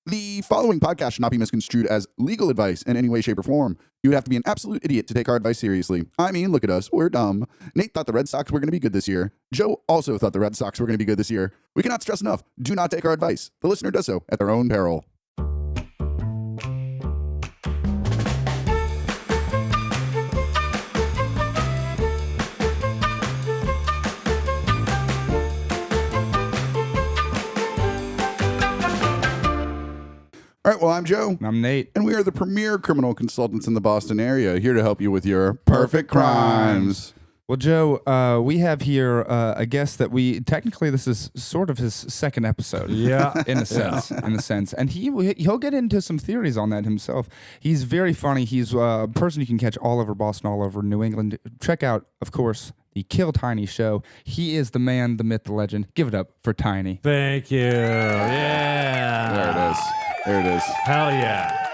The following podcast should not be misconstrued as legal advice in any way, shape, or form. You would have to be an absolute idiot to take our advice seriously. I mean, look at us. We're dumb. Nate thought the Red Sox were going to be good this year. Joe also thought the Red Sox were going to be good this year. We cannot stress enough. Do not take our advice. The listener does so at their own peril. All right, well, I'm Joe. I'm Nate. And we are the premier criminal consultants in the Boston area, here to help you with your perfect crimes. Well, Joe, we have here a guest that technically this is sort of his second episode. Yeah. In a sense. And he'll get into some theories on that himself. He's very funny. He's a person you can catch all over Boston, all over New England. Check out, of course, the Kill Tiny Show. He is the man, the myth, the legend. Give it up for Tiny. Thank you. Yeah. There it is. There it is. Hell yeah.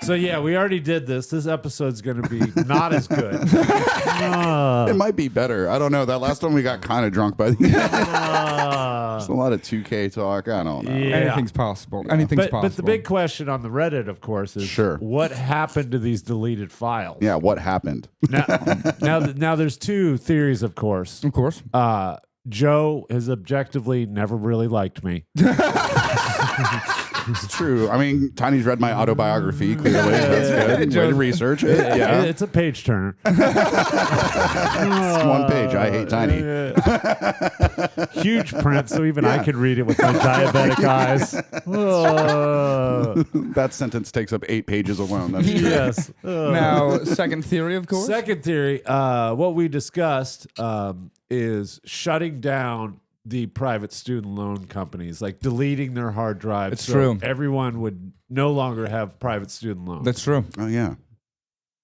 So yeah, we already did this. This episode's going to be not as good. It might be better. I don't know. That last one we got kind of drunk by the end. There's a lot of 2K talk. I don't know. Yeah. Anything's possible. Anything's possible. But the big question on the Reddit, of course, is what happened to these deleted files? Yeah, what happened? Now there's two theories, of course. Of course. Joe has objectively never really liked me. It's true. I mean, Tiny's read my autobiography, clearly. That's good. Way to research it. Yeah. It's a page turner. It's one page. I hate Tiny. Huge print, so even I can read it with my diabetic eyes. That sentence takes up 8 pages alone. That's true. Yes. Now, second theory, of course. Second theory, what we discussed is shutting down the private student loan companies, like deleting their hard drives. It's true. Everyone would no longer have private student loans. That's true. Oh, yeah.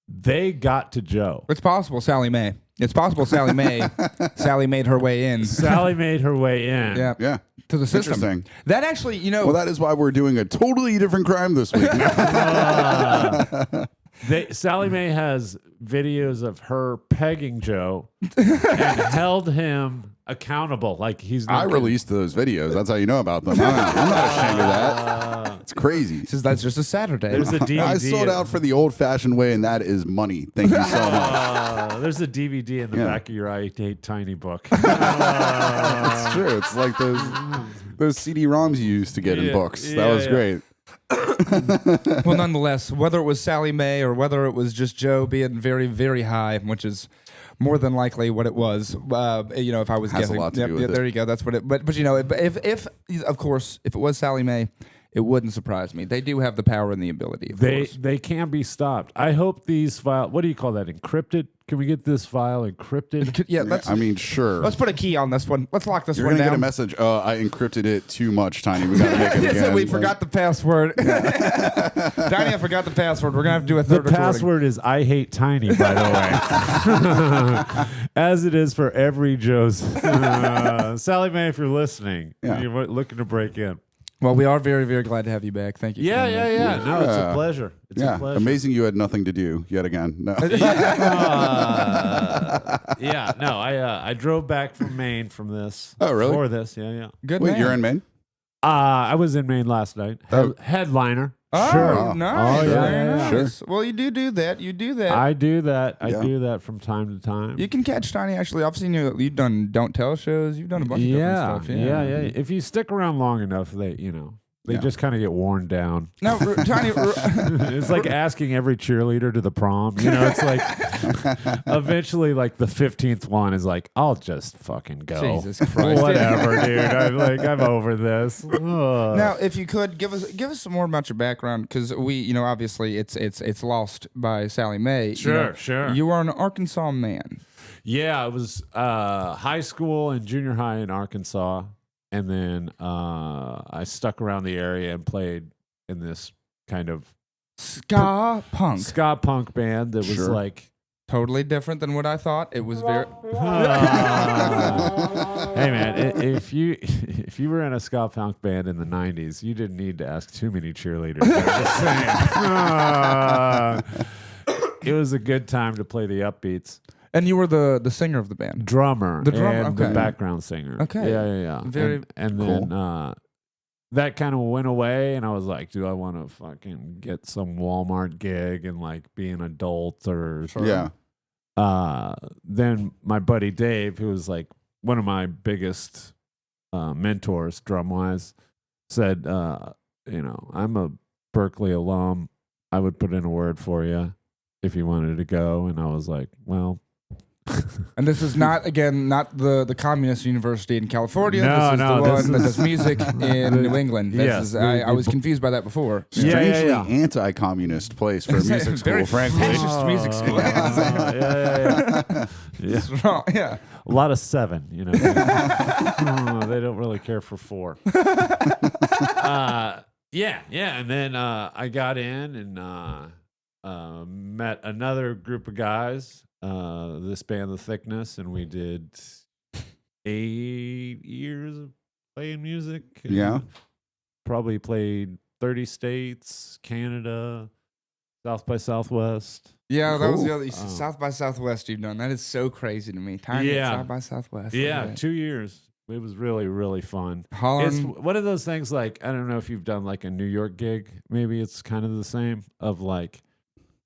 They got to Joe. It's possible, Sally Mae. It's possible Sally Mae. Sally made her way in. Sally made her way in. Yeah. Yeah. To the system. Interesting. That actually, Well, that is why we're doing a totally different crime this week. Sally Mae has videos of her pegging Joe and held him accountable. Like he's not I released those videos. That's how you know about them. I'm not ashamed of that. It's crazy. That's just a Saturday. There's a DVD. I sold out for the old-fashioned way, and that is money. Thank you so much. There's a DVD in the back of your I Hate Tiny book. It's true. It's like those CD-ROMs you used to get in books. That was great. Well, nonetheless, whether it was Sally Mae or whether it was just Joe being very, very high, which is more than likely what it was. If I was Has guessing, a lot to do with it. There you go. That's what it. But if of course, if it was Sally Mae, it wouldn't surprise me. They do have the power and the ability. Of course. They can be stopped. I hope these files. What do you call that? Encrypted? Can we get this file encrypted? Yeah, sure. Let's put a key on this one. Let's lock this You're one gonna down. get a message. I encrypted it too much, Tiny. We gotta make it again. We forgot the password. Tiny, I forgot the password. We're gonna have to do a third The password is I Hate Tiny, by the way. As it is for every Joe's. Sally Mae, if you're listening, you're looking to break in. Well, we are very, very glad to have you back. Thank you. Yeah. No, it's a pleasure. It's a pleasure. Amazing you had nothing to do yet again. No. I drove back from Maine from this. Oh, really? For this, yeah. Good Wait, man. you're in Maine? I was in Maine last night. Headliner. Oh, Sure. nice. Oh, yeah, Very yeah, nice. Sure. Well, you do that. You do that. I do that. I Yeah. do that from time to time. You can catch Tiny. Actually, I've seen you. You've done Don't Tell shows. You've done a bunch of different stuff. Yeah. If you stick around long enough, they just kind of get worn down. No, Tiny. It's like asking every cheerleader to the prom. It's like eventually, like the 15th one is like, I'll just fucking go. Jesus Christ. Whatever, dude. I'm over this. Now, if you could give us some more about your background, because we, obviously it's lost by Sally Mae. Sure. You are an Arkansas man. Yeah, it was high school and junior high in Arkansas. And then I stuck around the area and played in this kind of ska punk band that was like totally different than what I thought. It was very. Hey man, if you were in a ska punk band in the '90s, you didn't need to ask too many cheerleaders. I'm just saying. It was a good time to play the upbeats. And you were the singer of the band. Drummer. The drummer, and okay. the background singer. Okay. Yeah. Very and cool. then that kind of went away, and I was like, do I want to fucking get some Walmart gig and like be an adult or Yeah. Then my buddy Dave, who was like one of my biggest mentors drum wise, said, I'm a Berkeley alum. I would put in a word for you if you wanted to go. And I was like, well. And this is not the communist university in California. No, this is no, the this one that is- does music in New England. Yes, I was confused by that before. Strangely yeah. anti-communist place for a music school, Very frankly. fascist music school. Yeah. It's wrong. Yeah. A lot of 7, they don't really care for 4. Yeah. And then I got in and met another group of guys, this band, The Thickness, and we did 8 years of playing music. Yeah. Probably played 30 states, Canada, South by Southwest. Yeah, that was the Cool. other South by Southwest you've done. That is so crazy to me. Tiny Yeah. South by Southwest. Yeah, 2 years. It was really, really fun. It's Holland. one of those things like, I don't know if you've done like a New York gig. Maybe it's kind of the same of like,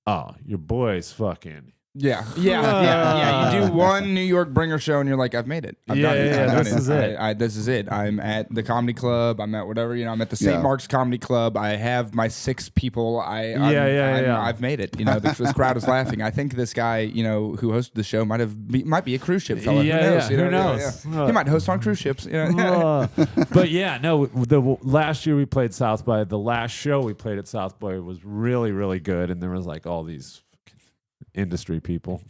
oh, your boy's fucking. Yeah. You do one New York bringer show and you're like, I've made it. I've done it. I've done this is it. This is it. I'm at the comedy club. I'm at whatever, I'm at the St. Yeah. Mark's Comedy Club. I have my 6 people. I've made it. This crowd is laughing. I think this guy, who hosted the show might be a cruise ship fella. Yeah, Who knows? who knows? He might host on cruise ships. But yeah, no, the last year we played South by, the last show we played at South by was really, really good. And there was like all these industry people.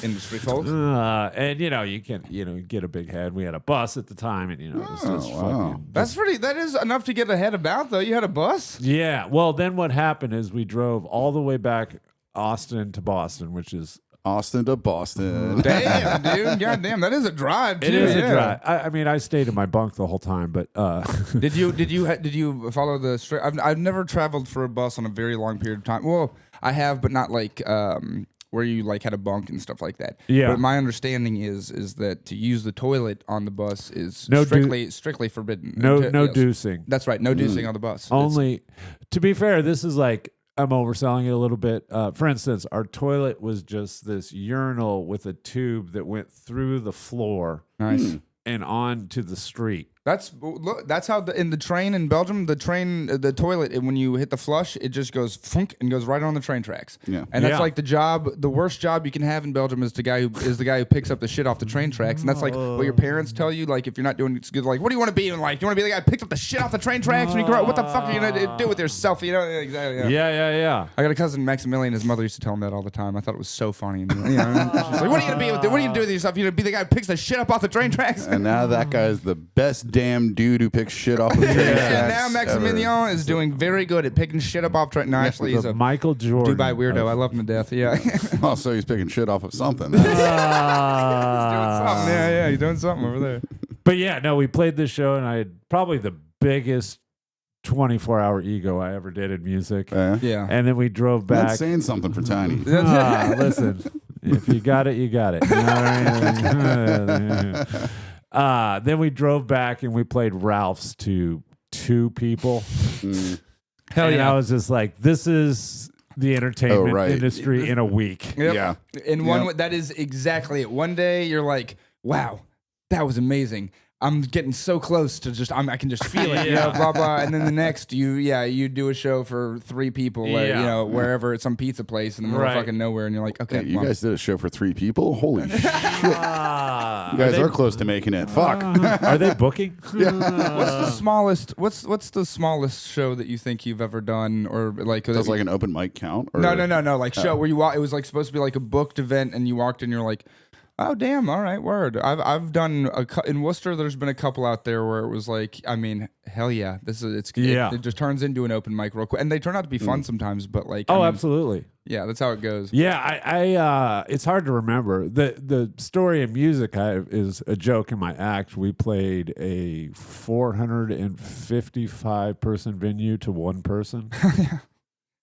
Industry folks. And you can get a big head. We had a bus at the time, and it was just wow. fucking. That is enough to get ahead about, though. You had a bus? Yeah. Well, then what happened is we drove all the way back Austin to Boston, which is Austin to Boston. Damn, dude. God damn, that is a drive, too. it is yeah. a drive. I mean, I stayed in my bunk the whole time, but Did you follow the straight? I've never traveled for a bus on a very long period of time. Well, I have, but not like where you like had a bunk and stuff like that. Yeah. But my understanding is that to use the toilet on the bus is No strictly forbidden. no Yes. deucing. That's right. No deucing on the bus. Only, to be fair, this is like, I'm overselling it a little bit. For instance, our toilet was just this urinal with a tube that went through the floor Nice. and onto the street. That's how in the train in Belgium, the toilet, and when you hit the flush, it just goes funk and goes right on the train tracks. Yeah. And that's Yeah. like the worst job you can have in Belgium is the guy who picks up the shit off the train tracks. And that's like what your parents tell you, like if you're not doing it's good, like what do you want to be? And like you want to be the guy who picks up the shit off the train tracks when you grow up? What the fuck are you gonna do with yourself? Exactly. Yeah. I got a cousin Maximilian. His mother used to tell him that all the time. I thought it was so funny. And, she's like, "What are you gonna be? What are you gonna do with yourself? You gonna be the guy who picks the shit up off the train tracks?" And now that guy is the best damn dude who picks shit off of train And tracks now Maximilian is doing very good at picking shit up off train. No, actually, he's The a Michael Jordan. Dubai weirdo. I love him to death. Yeah. ever. Oh, so he's picking shit off of something. Yeah, he's doing something over there. But yeah, no, we played this show, and I had probably the biggest 24-hour ego I ever did in music. Yeah. And then we drove That's back. saying something for Tiny. Listen, if you got it, you got it. You know what I mean? Then we drove back and we played Ralph's to 2 people. Hell and yeah. I was just like, this is the entertainment right. industry in a week. Yep. Yeah. In one, that is exactly it. One day you're like, wow, that was amazing. I'm getting so close to I can just feel it, blah, blah. And then the next, you do a show for 3 people, wherever at some pizza place in the middle of fucking nowhere. And you're like, okay, Hey, you guys did a show for 3 people? Holy shit. You You guys are close to making it. Fuck. Are they booking? What's the smallest show that you think you've ever done? Or like, Does like an open mic count? Or? no. Like show where it was like supposed to be like a booked event and you walked in, you're like, oh damn! All right, word. I've done in Worcester. There's been a couple out there where it was like, I mean, hell yeah, it just turns into an open mic real quick, and they turn out to be fun sometimes. But like, I mean, Absolutely. yeah, that's how it goes. Yeah, I it's hard to remember. The story of music is a joke in my act. We played a 455 person venue to 1 person.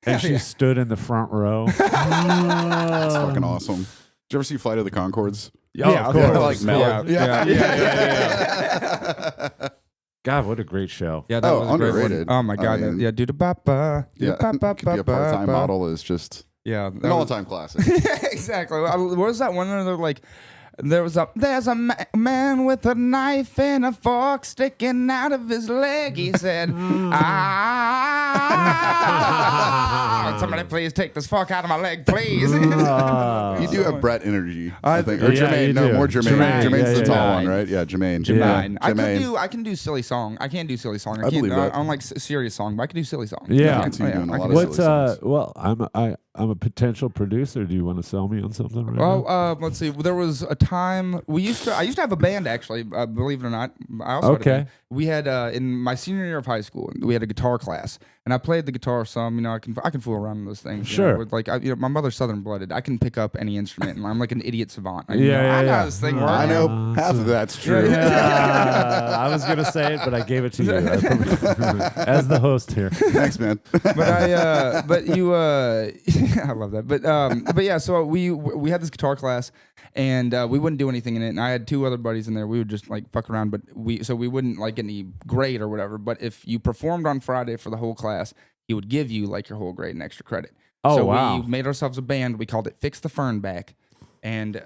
And she stood in the front row. That's fucking awesome. Did you ever see Flight of the Conchords? Of course. Like Mel. Yeah. God, what a great show. Yeah, that Oh, was a great one. underrated. Oh my I god, mean, yeah, do the ba-ba. Yeah, could be a part-time model is just Yeah, an all-time classic. exactly. What was that one? They're like, there's a man with a knife and a fork sticking out of his leg. He said, somebody please take this fork out of my leg, please. You do have Brett energy, I think. Or Yeah, Jermaine. you No, do. more Jermaine. Jermaine, Jermaine's the tall Jermaine. one, right? Yeah, Jermaine. Jermaine. Jermaine. I can do silly song. I can't do silly song. I believe that. I don't like serious song, but I can do silly song. Yeah. I can see you doing a I lot can of do What's silly songs. well, I'm a potential producer. Do you want to sell me on something right now? Well, let's see. There was a time I used to have a band actually. Believe it or not, I also had a Okay. band. We had in my senior year of high school, we had a guitar class, and I played the guitar some. You know, I can fool around with those things. You know, Sure. with, like my mother's Southern blooded. I can pick up any instrument, and I'm like an idiot savant. I Yeah, know yeah. how this thing works. I know half of that's true. I was gonna say it, but I gave it to you as the host here. Thanks, man. But you, I love that. But yeah, so we had this guitar class, and we wouldn't do anything in it. And I had two other buddies in there. We would just like fuck around, but we wouldn't like get any grade or whatever. But if you performed on Friday for the whole class, he would give you like your whole grade and extra credit. Oh, so wow. we made ourselves a band. We called it Fix the Fern Back. And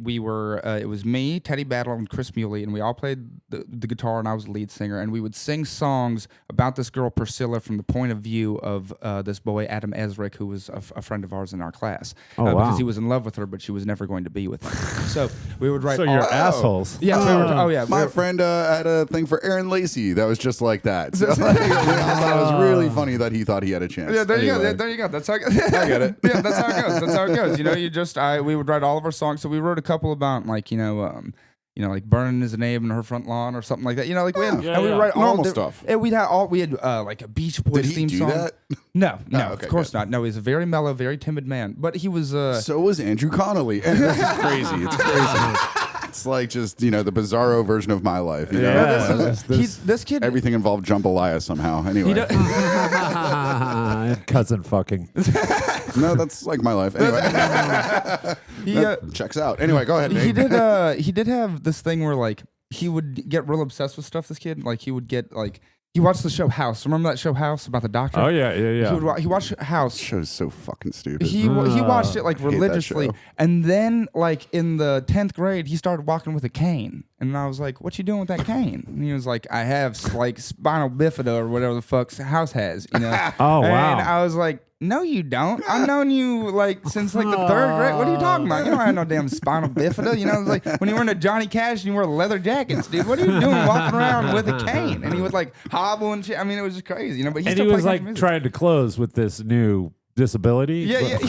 we were, it was me, Teddy Battle, and Chris Muley, and we all played the guitar, and I was the lead singer. And we would sing songs about this girl, Priscilla, from the point of view of this boy, Adam Ezrick, who was a friend of ours in our class. Oh, wow. Because he was in love with her, but she was never going to be with him. So we would write So you're all- assholes. Yeah, we were, oh, yeah. My we're- friend had a thing for Aaron Lacey that was just like that. So, I thought it was really funny that he thought he had a chance. Yeah, there you Anyway. go. There you go. That's how I get it. Yeah, that's how it goes. That's how it goes. You know, we would write all of our songs. So we wrote a couple about like, like burning his name in her front lawn or something like that. You know, like we had, Yeah, and we yeah. write all Normal di- stuff. And we had like a Beach Boys Did he theme do song. that? No, Oh, okay, of course good. not. No, he's a very mellow, very timid man. But he was. So was Andrew Connolly. And this is crazy. It's crazy. It's like just, the bizarro version of my life. You know? Yeah. This kid. Everything involved jambalaya somehow. Anyway. He do- Cousin fucking. No, that's like my life. Anyway. he, That checks out. Anyway, go ahead, he Nate. did. He did have this thing where like he would get real obsessed with stuff. This kid, like he would get like he watched the show House. Remember that show House about the doctor? Oh yeah, yeah, yeah. He watched House. Show's so fucking stupid. He watched it like hate that religiously, show. and then like in the 10th grade, he started walking with a cane, and I was like, "What you doing with that cane?" And he was like, "I have like spinal bifida or whatever the fuck House has." You know? Oh, wow. And I was like, "No, you don't. I've known you like since like the 3rd grade. What are you talking about? You don't have no damn spinal bifida. You know, it's like when you were in a Johnny Cash and you wore leather jackets, dude. What are you doing walking around with a cane?" And he would like hobble and shit. I mean, it was just crazy, you know. But And he still was played like country music. trying to close with this new disability. Yeah. That's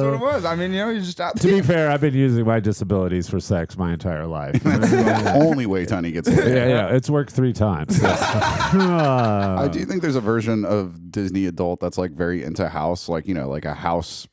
what it was. I mean, he's just out To there. be fair, I've been using my disabilities for sex my entire life. The only way Tiny gets laid. yeah, it's worked 3 times. I do think there's a version of Disney adult that's like very into house, like like a house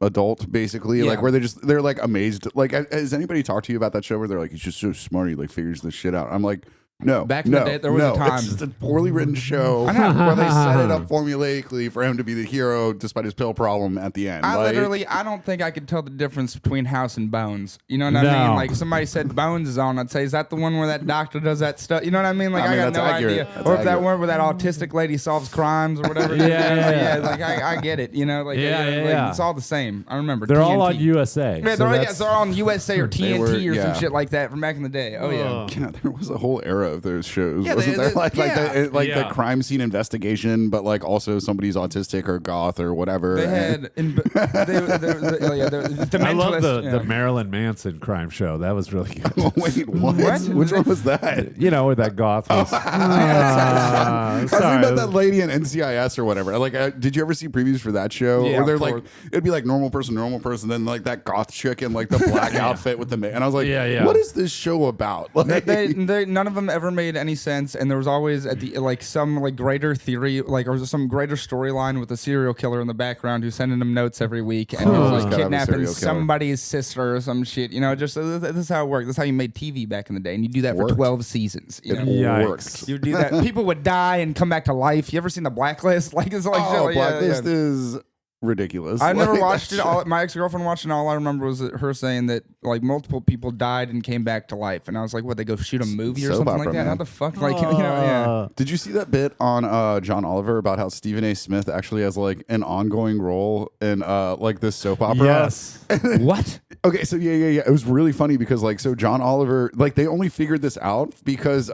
adult basically, Yeah. like where they're like amazed. Like, has anybody talked to you about that show where they're like, he's just so smart, he like figures this shit out? I'm like, no. Back in the day, there was a time- It's just a poorly written show where they set it up formulaically for him to be the hero despite his pill problem at the end. I Like, I don't think I could tell the difference between House and Bones. You know what I No. mean? Like somebody said Bones is on, I'd say, is that the one where that doctor does that stuff? You know what I mean? Like I mean, got that's no accurate. idea. That's Or if that accurate. one where that autistic lady solves crimes or whatever. Yeah. Like I get it. You know, like, Yeah, like, yeah. it's all the same. I remember. They're all on TNT. USA. Yeah, so they're all on USA or They TNT were- or yeah. some shit like that from back in the day. Oh yeah. yeah, there was a whole era of those shows, Yeah, wasn't they- there? they- Like yeah. Yeah. the crime scene investigation, but like also somebody's autistic or goth or whatever. They and- had the I love Mentalist, the Marilyn Manson crime show. That was really good. Wait, what? What? Which one was that? You know, where that goth was. I was thinking about that lady in NCIS or whatever. Like, did you ever see previews for that show? Yeah, Where they're of like, course. it'd be like normal person, then like that goth chick in like the black outfit with the and I was like, Yeah, yeah. what is this show about? Like, they none of them ever made any sense, and there was always at the like some like greater theory, like or some greater storyline with a serial killer in the background who's sending them notes every week, and he was Gotta like have a kidnapping serial killer. somebody's sister or some shit. You know, just this is how it worked. This is how you made TV back in the day, and you do that for Worked. 12 seasons. You know? Yikes. worked. You do that. People would die and come back to life. You ever seen The Blacklist? Like it's like shit Oh, like, yeah, Blacklist yeah. is ridiculous. I never Like, watched that it. My ex-girlfriend watched it, and all I remember was her saying that like multiple people died and came back to life. And I was like, what, they go shoot a movie or Soap something opera, like that? man. How the fuck? Like, yeah. Did you see that bit on John Oliver about how Stephen A. Smith actually has like an ongoing role in like this soap opera? Yes. What? Okay, so yeah. It was really funny because like so John Oliver, like they only figured this out because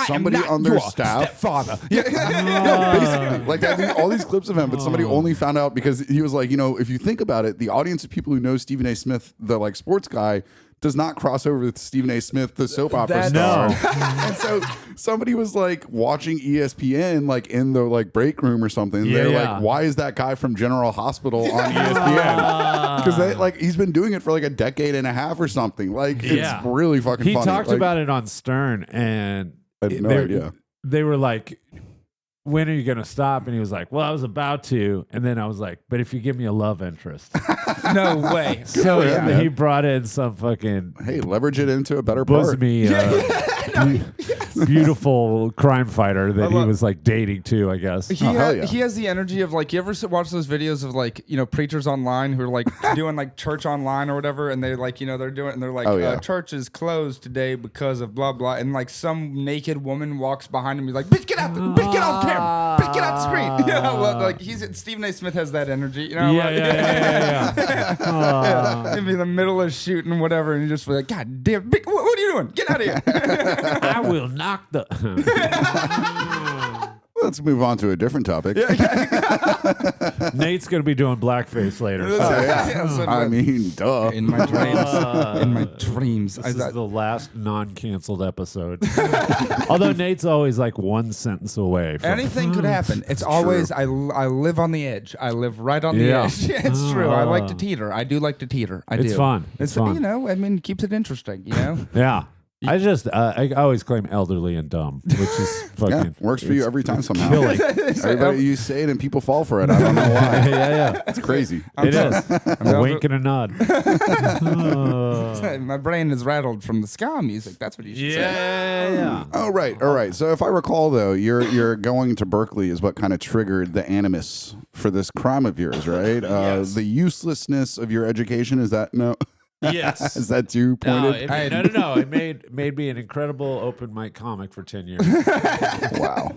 somebody on their staff. Father. No, basically, like all these clips of him, but somebody only found out because he was like, if you think about it, the audience of people who know Stephen A. Smith, the like sports guy, does not cross over with Stephen A. Smith, the soap opera star. No. And so somebody was like watching ESPN, like in the like break room or something. Yeah, They're yeah. like, why is that guy from General Hospital on ESPN? Because they like he's been doing it for like a decade and a half or something. Like Yeah. it's really fucking He funny. talked Like, about it on Stern, and I had no they- idea. They were like, when are you going to stop? And he was like, well, I was about to. And then I was like, but if you give me a love interest. No way. So for him, man. he brought in some fucking Hey, leverage it into a better part. bosomy, beautiful crime fighter that he was like dating too, I guess. He, Oh, hell ha- yeah. he has the energy of like, you ever watch those videos of like, preachers online who are like doing like church online or whatever, and they like, they're doing, and they're like, Oh, yeah. church is closed today because of blah blah, and like some naked woman walks behind him, he's like, bitch, get out, bitch, get off camera, bitch, get out the screen. Like Stephen A. Smith has that energy, Yeah. He'd be in the middle of shooting whatever, and you just be like, God damn, what are you doing? Get out of here. I will knock the. Let's move on to a different topic. Nate's going to be doing blackface later. Oh, yeah. Yeah, so I mean, duh. in my dreams, in my dreams, This is the last non-canceled episode. Although Nate's always like one sentence away from anything could happen. It's always I live on the edge. I live right on the Yeah. edge. It's true. I like to teeter. I do like to teeter. I do. It's fun. It's fun. I mean, it keeps it interesting. Yeah. I always claim elderly and dumb, which is fucking Yeah, works for you every time somehow. killing. Everybody, you say it and people fall for it. I don't know why. yeah. It's crazy. It is. A wink and a nod. My brain is rattled from the ska music. That's what you should say. Yeah. Oh, right. All right. So if I recall, though, you're going to Berkeley is what kind of triggered the animus for this crime of yours, right? Yes. The uselessness of your education, is that no? Yes. Is that too pointed? No. It made me an incredible open mic comic for 10 years. Wow.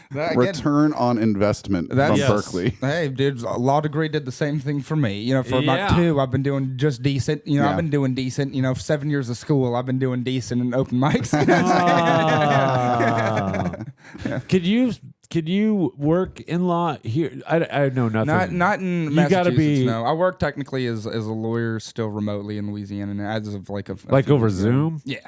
Again, Return on investment from That's- Yes. Berkeley. hey, dude, a law degree did the same thing for me. For about Yeah. 2, I've been doing just decent. Yeah. I've been doing decent. 7 years of school, I've been doing decent in open mics. Could you work in law here? I know nothing. Not in You Massachusetts. gotta be- No, I work technically as a lawyer still remotely in Louisiana, and as of like a like few over years ago. Zoom. Yeah.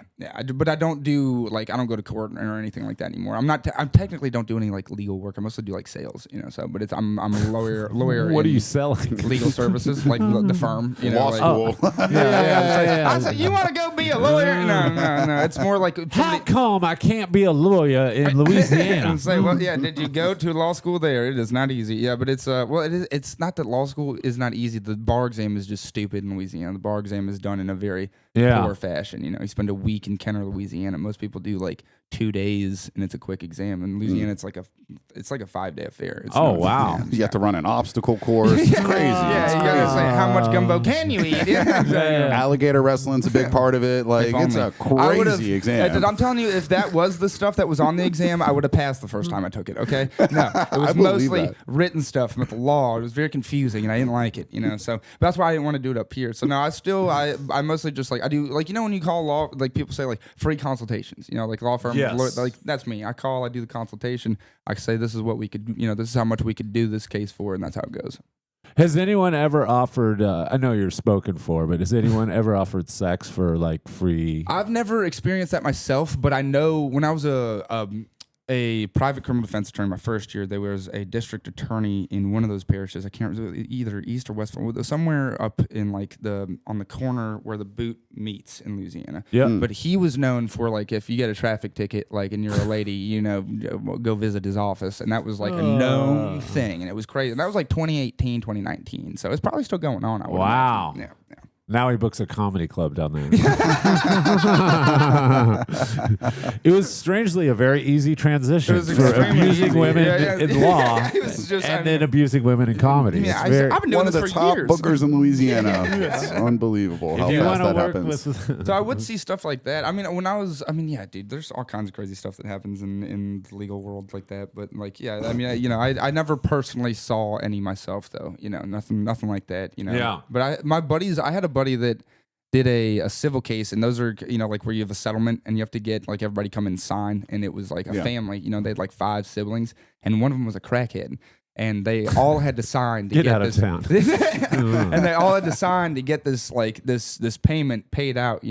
But I don't do I don't go to court or anything like that anymore. I technically don't do any like legal work. I mostly do like sales. So, but I'm a lawyer. What are in you selling? Legal services, like the firm. Law like, school. I said, you want to go be a lawyer? No. It's more like How come I can't be a lawyer in Louisiana? and say, well, yeah, did you go to law school there? It is not easy. Yeah, but it's it's not that law school is not easy. The bar exam is just stupid in Louisiana. The bar exam is done in a very poor fashion. You spend a week in Kenner, Louisiana. Most people do like 2 days, and it's a quick exam. In Louisiana, it's like a 5-day affair. It's Oh, nuts. wow. Yeah. You have to run an obstacle course. It's crazy. Yeah, It's you gotta crazy. say how much gumbo can you eat? Yeah. Alligator wrestling's a big part of it. Like If it's only. a I would've- crazy exam. I'm telling you, if that was the stuff that was on the exam, I would have passed the first time I took it. Okay, no, it was believe mostly that. written stuff with the law. It was very confusing, and I didn't like it. So that's why I didn't want to do it up here. So no, I mostly just I do when you call law, like people say free consultations. Like law firm, Yes. that's me. I call, I do the consultation. I say this is what we could, this is how much we could do this case for, and that's how it goes. Has anyone ever offered? I know you're spoken for, but has anyone ever offered sex for free? I've never experienced that myself, but I know when I was a private criminal defense attorney my first year, there was a district attorney in one of those parishes. I can't remember either east or west, somewhere up in on the corner where the boot meets in Louisiana. Yeah. But he was known for if you get a traffic ticket, and you're a lady, go visit his office, and that was a known thing, and it was crazy. And that was 2018, 2019, so it's probably still going on. I would Wow. imagine. Yeah. Now he books a comedy club down there. It was strangely a very easy transition It was for extremely abusing easy. women Yeah. in law It was just, and then abusing women in comedy. Yeah, It's very- I've been doing One of this the for top years. bookers in Louisiana. It's unbelievable how if you fast want to that work happens. with, So I would see stuff like that. I mean, yeah, dude, there's all kinds of crazy stuff that happens in the legal world like that. But like, yeah, I mean, I never personally saw any myself though. Nothing like that. Yeah. But I had a buddy that did a civil case, and those are like where you have a settlement and you have to get like everybody come and sign, and it was like a Yeah. family. They had like 5 siblings, and one of them was a crackhead. And they all had to sign to Get get out of this, town. and they all had to sign to get this this payment paid out,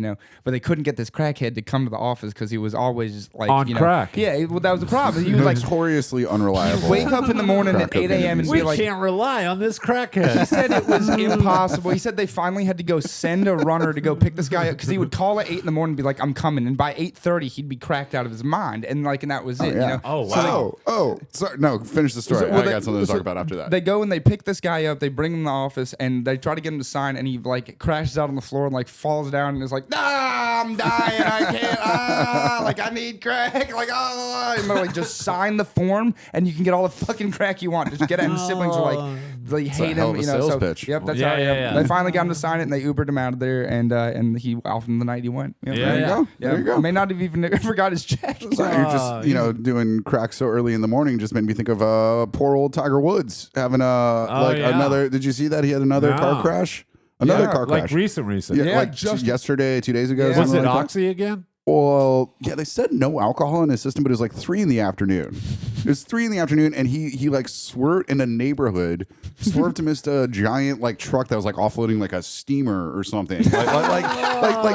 But they couldn't get this crackhead to come to the office because he was always like On crack. Yeah, well, that was the problem. He was like Notoriously unreliable. wake up in the morning at Crack 8 a.m. and cocaine be like. can't rely on this He crackhead. said it was impossible. He said they finally had to go send a runner to go pick this guy up because he would call at 8 in the morning and be like, "I'm coming," and by 8:30 he'd be cracked out of his mind, and that was it. yeah. Oh, So wow. Sorry. No, finish the story. So, well, I they- got something to so talk about after that. They go and they pick this guy up. They bring him to the office and they try to get him to sign. And he like crashes out on the floor and like falls down and is like, I'm dying. I can't. Like I need crack. Like and they're like, just sign the form and you can get all the fucking crack you want. Just get it. And his siblings are like, they hate hell him. of a So sales pitch. yep, that's Yeah, how. yeah, yeah. They finally got him to sign it and they Ubered him out of there. And he off in the night he went. Yeah, there you yeah. go. There you go. May not have even ever got his check. Sorry, you're just doing crack so early in the morning just made me think of poor old Tiger Woods having yeah. another. Did you see that he had another No. car crash? Another Yeah, car Like crash. recent. Yeah, Yeah, like just- yesterday, 2 days ago. Yeah. Was something it like that. Oxy again? Well, yeah, they said no alcohol in his system, but it was like 3 PM. It was 3 PM, and he like swerved in a neighborhood, swerved to miss a giant like truck that was like offloading like a steamer or something. Like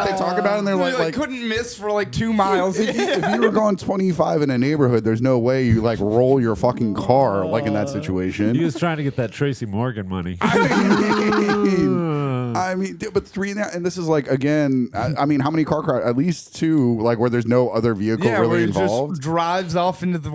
they talk about it, and they're like couldn't miss for like 2 miles. if you were going 25 in a neighborhood, there's no way you like roll your fucking car like in that situation. He was trying to get that Tracy Morgan money. I mean, but 3 and this is like again. I mean, how many car crash? At least 2. Like where there's no other vehicle Yeah, where really he involved. just drives off into the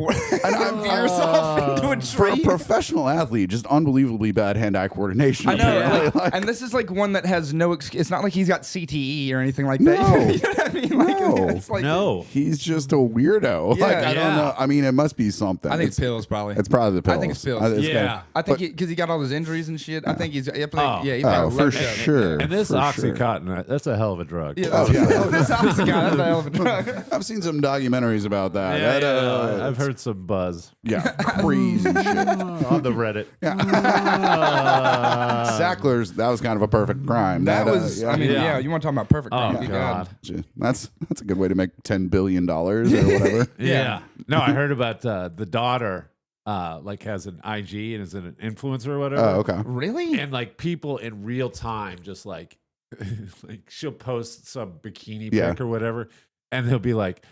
And I'm- veers off into a For a tree. professional athlete, just unbelievably bad hand-eye coordination. I know, apparently. like, and this is like one that has no. It's not like he's got CTE or anything like that. No. You know what I mean? Like, No. it's like, No. He's just a weirdo. Yeah. Like I don't Yeah. know. I mean, it must be something. I think it's pills, probably. It's probably the pills. I think it's pills. Yeah. I think because he got all his injuries and shit. I think he's. Yeah, Oh. he's Oh, got for left up. sure. And this for sure. Oxycontin, that's a hell of a drug. Yeah, Oh, yeah. that's Oxycontin. That's a hell of a drug. I've seen some documentaries about that. Yeah, That, yeah, I've heard some buzz Yeah, crazy shit. on the Reddit. Sacklers, that was kind of a perfect crime. That was. I mean, Yeah. yeah. You want to talk about perfect? Oh, crime, good God. That's a good way to make $10 billion or whatever. Yeah. No, I heard about the daughter like has an IG and is an influencer or whatever. Oh, okay. Really? And like people in real time just like like she'll post some bikini Yeah. pic or whatever and they'll be like,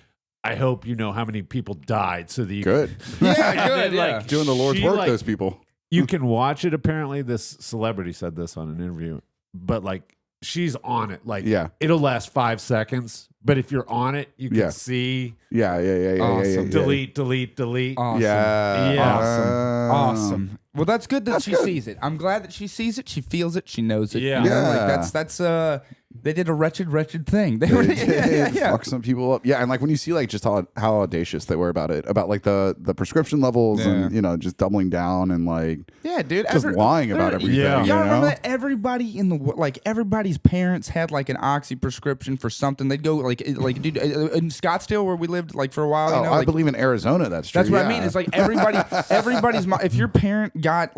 I hope you know how many people died so that you Good. Yeah, And good. then, Yeah. like, Doing the Lord's she, work, like, those people. you can watch it apparently. This celebrity said this on an interview, but like she's on it. Like Yeah. it'll last 5 seconds, but if you're on it, you can Yeah. see Yeah. Awesome. delete. Awesome. Yeah. Yeah. Awesome. Well, that's good that she sees it. I'm glad that she sees it. She feels it. She knows it. Yeah. You know, Yeah. like that's they did a wretched thing. They were, They yeah. did fuck some people up. Yeah, and like when you see like just how audacious they were about it, about like the prescription levels and just doubling down and like Yeah, dude. just lying about everything. Yeah. you Y'all remember know? that everybody in the like everybody's parents had like an oxy prescription for something. They'd go like dude in Scottsdale where we lived like for a while. Oh, you know, I like, believe in Arizona. That's true. That's what I yeah. mean. It's like everybody's if your parent got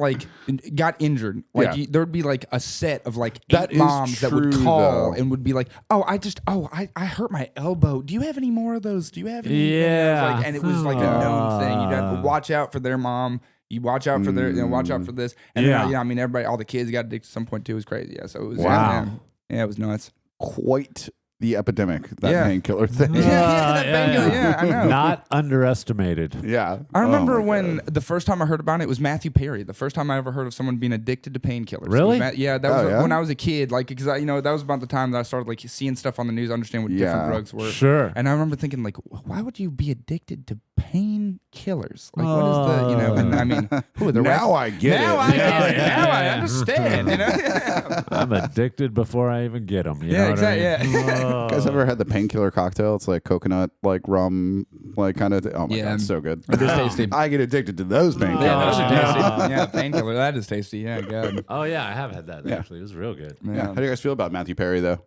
injured, like Yeah. there would be like a set of like 8 That is moms that would true, call though. and would be like, I hurt my elbow. Do you have any more of those? Do you have any? Yeah. Like, and it was like a known thing. You'd have to watch out for their mom. You watch out for their, watch out for this. And Yeah. then, I mean, everybody, all the kids got addicted at some point too. It was crazy. Yeah. So it was, Wow. yeah, it was nuts. quite the epidemic, that Yeah. painkiller thing. That bingo, yeah, I know. Not underestimated. Yeah. I remember Oh my when God. the first time I heard about it was Matthew Perry. The first time I ever heard of someone being addicted to painkillers. Really? Yeah, that was Oh, yeah? when I was a kid. Like, because that was about the time that I started like seeing stuff on the news, understand what Yeah. different drugs were. Sure. And I remember thinking, like, why would you be addicted to painkillers? Like, what is the, you know, and I mean, who are the Now I get now it. I get it. Yeah, Now I yeah. understand. You know? I'm addicted before I even get them. You Yeah, know exactly, What I mean? yeah. You guys ever had the painkiller cocktail? It's like coconut, like rum, like kind of. Oh my Yeah. god, it's so good. It is tasty. I get addicted to those painkillers. Yeah, those are tasty. Ah. Yeah, painkiller. That is tasty. Yeah, God. Oh yeah, I have had that Yeah. actually. It was real good. Yeah. How do you guys feel about Matthew Perry though?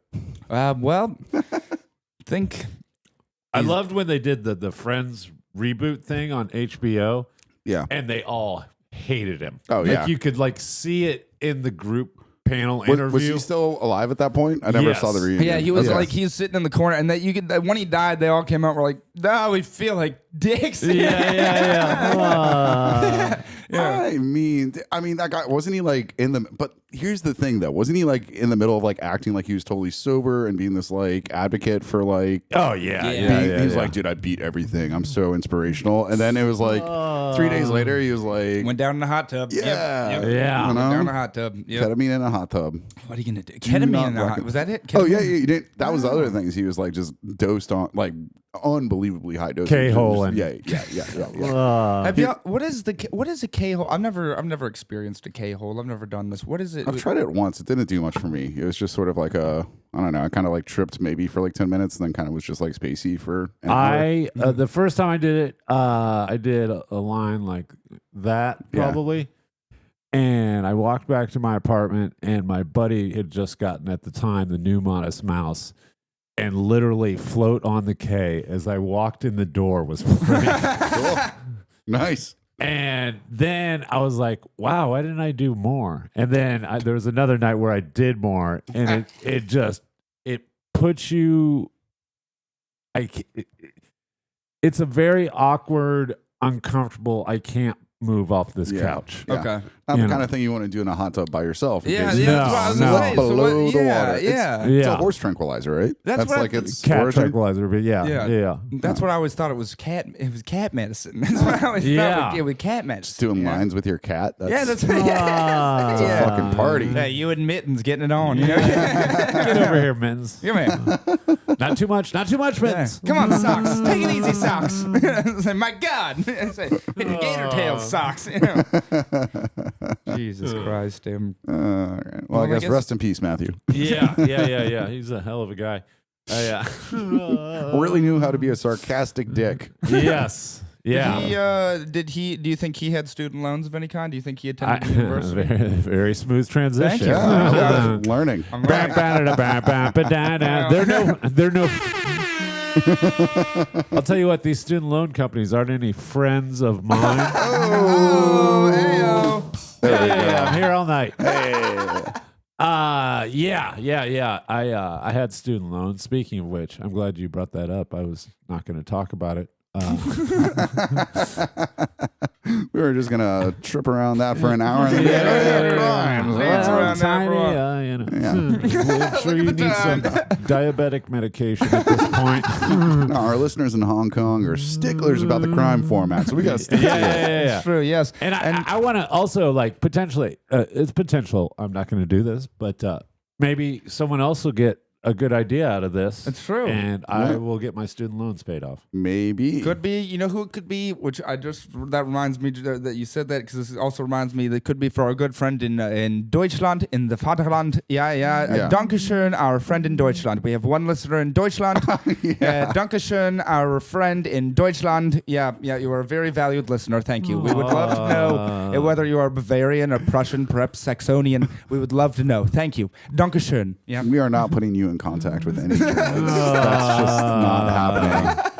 Well, think. I loved when they did the Friends reboot thing on HBO, Yeah. and they all hated him. Oh, like, yeah. you could like see it in the group panel Was interview. he still alive at that point? I never Yes. saw the reunion. Yeah, he was Okay. like he was sitting in the corner, and that you could. When he died, they all came out. And were like, "No, we feel like dicks." yeah. I mean, that guy wasn't he like in the? But here's the thing, though, wasn't he like in the middle of like acting like he was totally sober and being this like advocate for like? Oh yeah, Yeah. He was like, dude, I beat everything. I'm so inspirational. And then it was like 3 days later, he was like, Went down in the hot tub. yeah, Yep. Yeah. you Went down in the know, hot tub. Yep. ketamine in a hot tub. What are you gonna do? not Ketamine in the hot. reckon- Was that it? Oh Ketamine? yeah, you didn't. That was the other things. He was like just dosed on like unbelievably high doses. K-hole and- yeah. Have you? What is a K hole? I've never experienced a K hole. I've never done this. What is it? I've tried it once. It didn't do much for me. It was just sort of like a, I don't know. I kind of like tripped maybe for like 10 minutes, and then kind of was just like spacey for an hour. The first time I did it, I did a line like that Yeah. probably. And I walked back to my apartment, and my buddy had just gotten at the time the new Modest Mouse, and literally Float on the K as I walked in the door was playing. Cool. Nice. And then I was like, wow, why didn't I do more? And then there was another night where I did more, and it puts you, it's a very awkward, uncomfortable, I can't move off this Yeah. couch. Yeah. Okay. Not You the know. kind of thing you want to do in a hot tub by yourself. Yeah, because yeah. That's what I was No, gonna no. say. So Below what, the yeah, water. yeah. It's a Yeah. horse tranquilizer, right? That's what like I- its Cat origin. tranquilizer, but yeah. Yeah. That's what I always thought it was cat. It was cat medicine. That's what I always Yeah. thought. It was cat medicine. Just doing yeah. lines with your cat. That's, Yeah, that's it's Ah. a yeah. fucking party. Hey, you and Mittens getting it on. You know. Get over here, Mittens. Come here. Not too much, Mittens. Come on, socks. Take it easy, socks. Say, my God. Say, gator tail socks. You know? Jesus Christ, dude. All right. Well, I I guess guess- rest in peace, Matthew. Yeah. He's a hell of a guy. Yeah. Really knew how to be a sarcastic dick. Yes. Yeah. Do you think he had student loans of any kind? Do you think he attended university? very, very smooth transition. Thank you. Yeah, learning. I'm Ba- learning. ba- da- ba- ba- da- da. They're no. I'll tell you what, these student loan companies aren't any friends of mine. Oh, hey-o. Hey, I'm here all night. Hey. Yeah. I had student loans. Speaking of which, I'm glad you brought that up. I was not going to talk about it. We were just gonna trip around that for an hour and then crimes. Dance Wow. around that tiny, for a- you know. Yeah. I'm sure you at the need some diabetic medication at this point. No, our listeners in Hong Kong are sticklers about the crime format, so we gotta stick to it. Yeah. True, yes. And I want to also like potentially, it's potential. I'm not going to do this, but maybe someone else will get a good idea out of this. It's true. And I will get my student loans paid off. Maybe. Could be, you know who it could be, which that reminds me that you said that, because this also reminds me that it could be for our good friend in Deutschland, in the Vaterland. Yeah. Dankeschön, our friend in Deutschland. We have one listener in Deutschland. Dankeschön, our friend in Deutschland. Yeah, you are a very valued listener. Thank you. We would love to know whether you are Bavarian or Prussian, perhaps Saxonian. We would love to know. Thank you. Dankeschön. Yeah. We are not putting you in contact with any Germans. That's just not happening.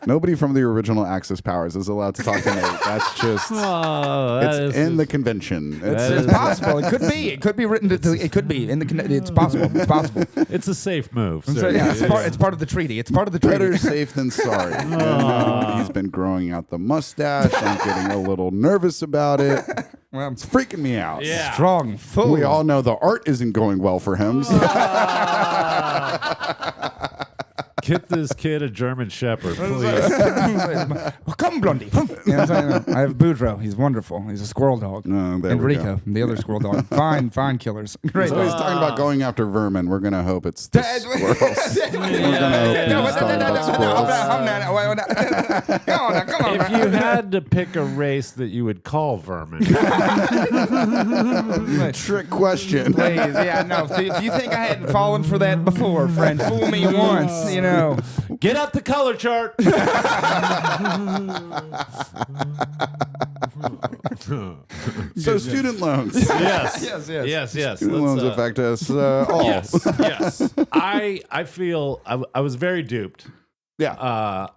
Nobody from the original Axis powers is allowed to talk to Nate. That's just it's in the convention. It's possible. It could be. It could be written. It could be in the. It's possible. It's possible. It's a safe move. So, yeah, it's part of the treaty. It's part of the treaty. better safe than sorry. And, he's been growing out the mustache. I'm getting a little nervous about it. Well, It's freaking me out. Yeah. strong, full. We all know the art isn't going well for him. So Get this kid a German Shepherd, please. Well, come, Blondie. You know what I'm saying? I have Boudreaux. He's wonderful. He's a squirrel dog. Oh, there And we go. Rico, the other squirrel dog. Fine killers. Great. So he's talking about going after vermin. We're gonna hope it's the squirrels. We're gonna hope he's talking about squirrels. Come on. If you had to pick a race that you would call vermin, Trick question. Please, yeah, no. If you think I hadn't fallen for that before, friend, fool me once, you know. get out the color chart. So student loans. Yes. Student loans affect us all. Yes. I feel I was very duped. Yeah.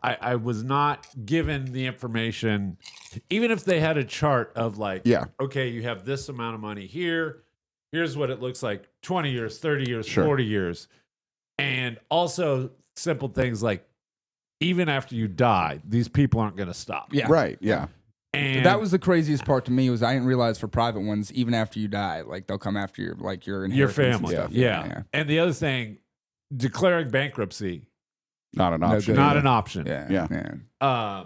I was not given the information, even if they had a chart of like, Yeah. okay, you have this amount of money here. Here's what it looks like 20 years, 30 years, Sure. 40 years. And also simple things like, even after you die, these people aren't going to stop. Yeah. Right. Yeah. And That was the craziest part to me was I didn't realize for private ones, even after you die, like they'll come after your your inheritance and family. stuff. Yeah. And the other thing, declaring bankruptcy, Not an No option. good. not an option. Yeah.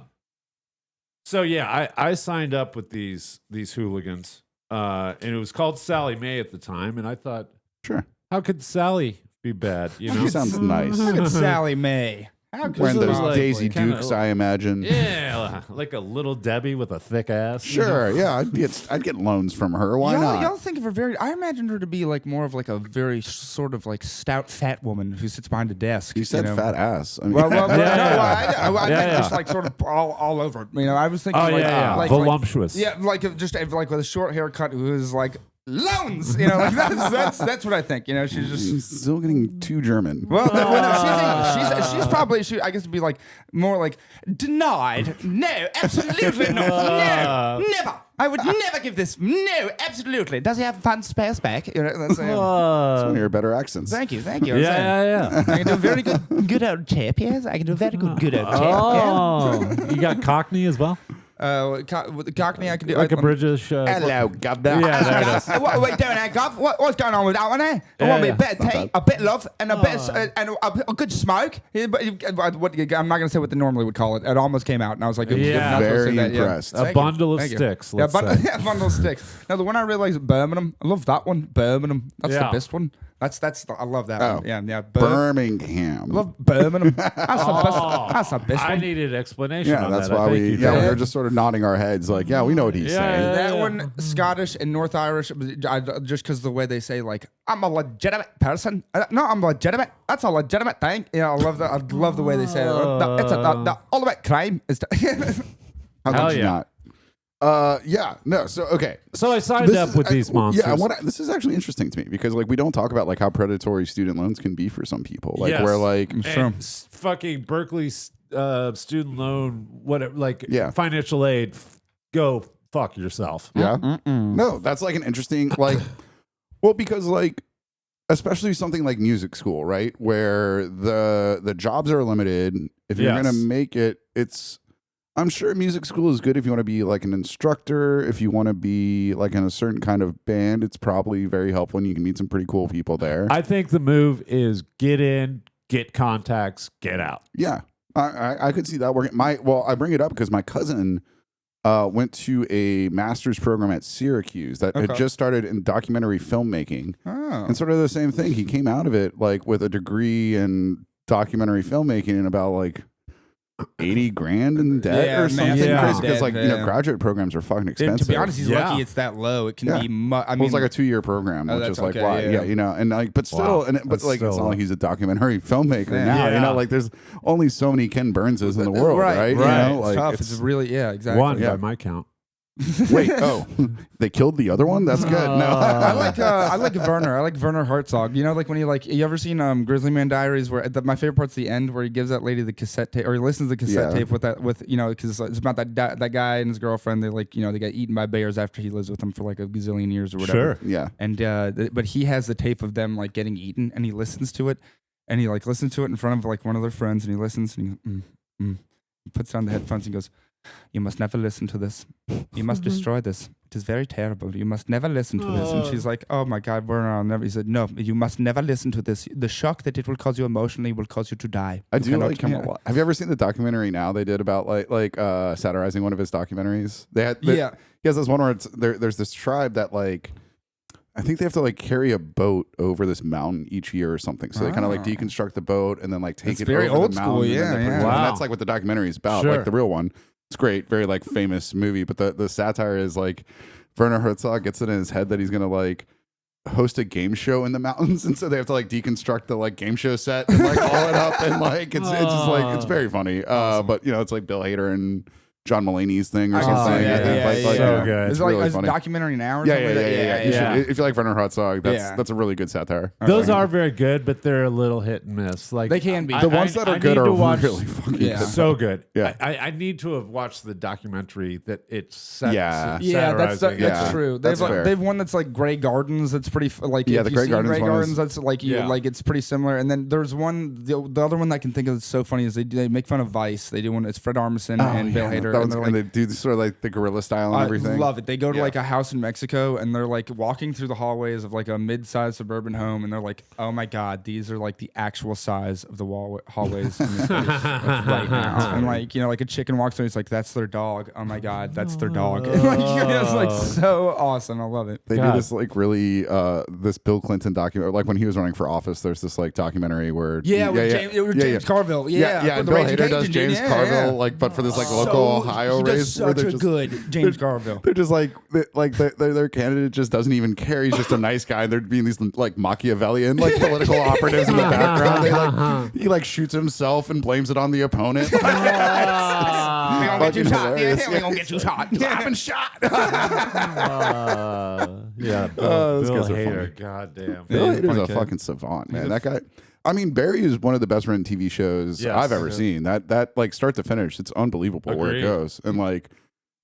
So yeah, I signed up with these hooligans, and it was called Sally Mae at the time, and I thought, Sure. how could Sally be bad? You know, She sounds nice. Look at Sally Mae. How could Wearing This those is like Daisy kinda- Dukes, I imagine. yeah, like a little Debbie with a thick ass. you know? Sure. Yeah. I'd get loans from her. Why not? Y'all think of her very. I imagined her to be like more of like a very sort of like stout fat woman who sits behind a desk. You said know? fat ass. I mean, Well, Yeah, no, yeah. I Yeah, meant yeah. just like sort of all over. You know, I was thinking Oh like, yeah, like voluptuous. yeah, like just like with a short haircut who is like loans. You know, like that's what I think. You know, she's just. she's still getting too German. Well, no, she's probably I guess it'd be like more like denied. No, absolutely not. No, never. I would never give this. No, absolutely. Does he have fun spares back? You know, that's, It's one of your better accents. thank you. I'm saying. Yeah. I can do a very good old chap, yes. I can do a very good old chap. Oh, you got Cockney as well, With the Cockney, I can do. like a British. Hello, governor. Yeah, there it is. What are we doing there, Gov? What's going on with that one there? I want me a bit of tea, a bit of love, and a bit and a good smoke. Yeah, but I'm not going to say what they normally would call it. It almost came out, and I was like, Yeah. not supposed to Very say that, yeah. impressed. A Thank you. bundle of Thank you. sticks. Yeah, Let's say. yeah, bundle of sticks. Now the one I really like is Birmingham. I love that one. Birmingham. That's the Yeah. best one. I love that Oh. one. Yeah. Birmingham. I love Birmingham. That's the best. That's the best I one. needed explanation. Yeah, on that's that. I why think we. you Yeah, did. we were just sort of nodding our heads, like, yeah, we know what he's Yeah, saying. yeah. That one, Scottish and North Irish, just because the way they say, like, I'm a legitimate person. No, I'm legitimate. That's a legitimate thing. Yeah, I love that. I love the way they say it. It's the ultimate crime. Is How Hell could you yeah. not? Yeah, no. So okay, So I signed up with these monsters. Yeah, this is actually interesting to me because like we don't talk about like how predatory student loans can be for some people. Like Yes. where like And fucking Berkeley student loan, whatever, like Yeah. financial aid. Go fuck yourself. yeah, no, that's like an interesting like, well, because like especially something like music school, right, where the jobs are limited. If you're Yes. gonna make it, I'm sure music school is good if you want to be like an instructor. If you want to be like in a certain kind of band, it's probably very helpful and you can meet some pretty cool people there. I think the move is get in, get contacts, get out. Yeah, I could see that working. I bring it up because my cousin went to a master's program at Syracuse that had Okay. just started in documentary filmmaking, Oh. and sort of the same thing. He came out of it like with a degree in documentary filmmaking and about like 80 grand in debt Yeah, or something massive crazy because debt, like yeah. graduate programs are fucking And expensive. to be honest, he's Yeah. lucky it's that low. It can Yeah. be. I Well, mean, it's like a 2-year program, Oh, which that's is like okay, why, yeah. you know, and like, but still, Wow. but That's like, it's still- not like he's a documentary filmmaker Yeah. now. You Yeah. know, like there's only so many Ken Burnses in the world, right? You right. know, it's like tough. It's really exactly. One Yeah. by my count. wait, they killed the other one? That's good. No, I like Werner. I like Werner Herzog. You know, like when you ever seen Grizzly Man Diaries, where my favorite part's the end where he gives that lady the cassette tape, or he listens to the cassette Yeah. tape with you know, because it's about that guy and his girlfriend. They like, you know, they got eaten by bears after he lives with them for like a gazillion years or whatever. Sure. yeah. And but he has the tape of them like getting eaten, and he listens to it, and he like listens to it in front of like one of their friends, and he listens, and he puts on the headphones and goes, "You must never listen to this. You must destroy this. It is very terrible. You must never listen to this. And she's like, oh my God, Werner, I'll never. He said, no, you must never listen to this. The shock that it will cause you emotionally will cause you to die. I You do cannot- like him a lot. Have you ever seen the documentary now they did about like satirizing one of his documentaries? Yeah. He has this one where there's this tribe that like I think they have to like carry a boat over this mountain each year or something. So they kind of like deconstruct the boat and then like take It's it very over old the school, mountain. yeah, and, then yeah. and Wow. that's like what the documentary is about, Sure. like the real one. It's great, very like famous movie. But the satire is like Werner Herzog gets it in his head that he's gonna like host a game show in the mountains, and so they have to like deconstruct the like game show set and like haul it up, and like it's just like it's very funny. But you know, it's like Bill Hader and John Mulaney's thing or I can something. see I that. think. Yeah, Like, yeah, like, So yeah. good. It's It's like really a funny. documentary now or Yeah, something yeah, like yeah, that? yeah. You yeah. should- if you like Werner Herzog, Yeah. that's a really good satire. Those Okay. are very good, but they're a little hit and miss. Like They can be. The ones that are good need are to watch, really fucking Yeah. good. so good. Yeah. I need to have watched the documentary that it's set. Yeah. Yeah, that's satirizing. Yeah. true. That's They've fair. they've one that's like Grey Gardens. That's pretty like Yeah, if the you've Grey seen Gardens Grey one is- Gardens. That's like you Yeah. like it's pretty similar. And then there's one the other one that I can think of that's so funny is they make fun of Vice. They do one. It's Fred Armisen and Bill Hader. That And one's, they're and like, they do sort of like the gorilla style and I everything. love it. They go to Yeah. like a house in Mexico and they're like walking through the hallways of like a mid-sized suburban home and they're like, oh my God, these are like the actual size of the hallways in this place right now. And like, you know, like a chicken walks through, it's like, that's their dog. Oh my God, that's their dog. And like, it's like so awesome. I love it. They God. do this like really this Bill Clinton documentary, like when he was running for office. There's this like documentary where James Carville. Yeah, for and the Bill Raging Hader does Cajun, James yeah, Carville, yeah. like, but for this like So- local Ohio he race, does where such they're a just, good James Carville. they're just like, their candidate just doesn't even care. He's just a nice guy. They're being these like Machiavellian like political operatives in the background. He like shoots himself and blames it on the opponent. We gonna get you fucking shot. hilarious. Yeah, we gonna get you shot. I've been shot. Yeah, those Bill guys are Hader. funny. Goddamn. Bill Yeah, Hader's funny a kid. fucking savant, man. That guy. I mean, Barry is one of the best written TV shows Yes. I've ever seen. That like start to finish, it's unbelievable where it Agreed. goes. And like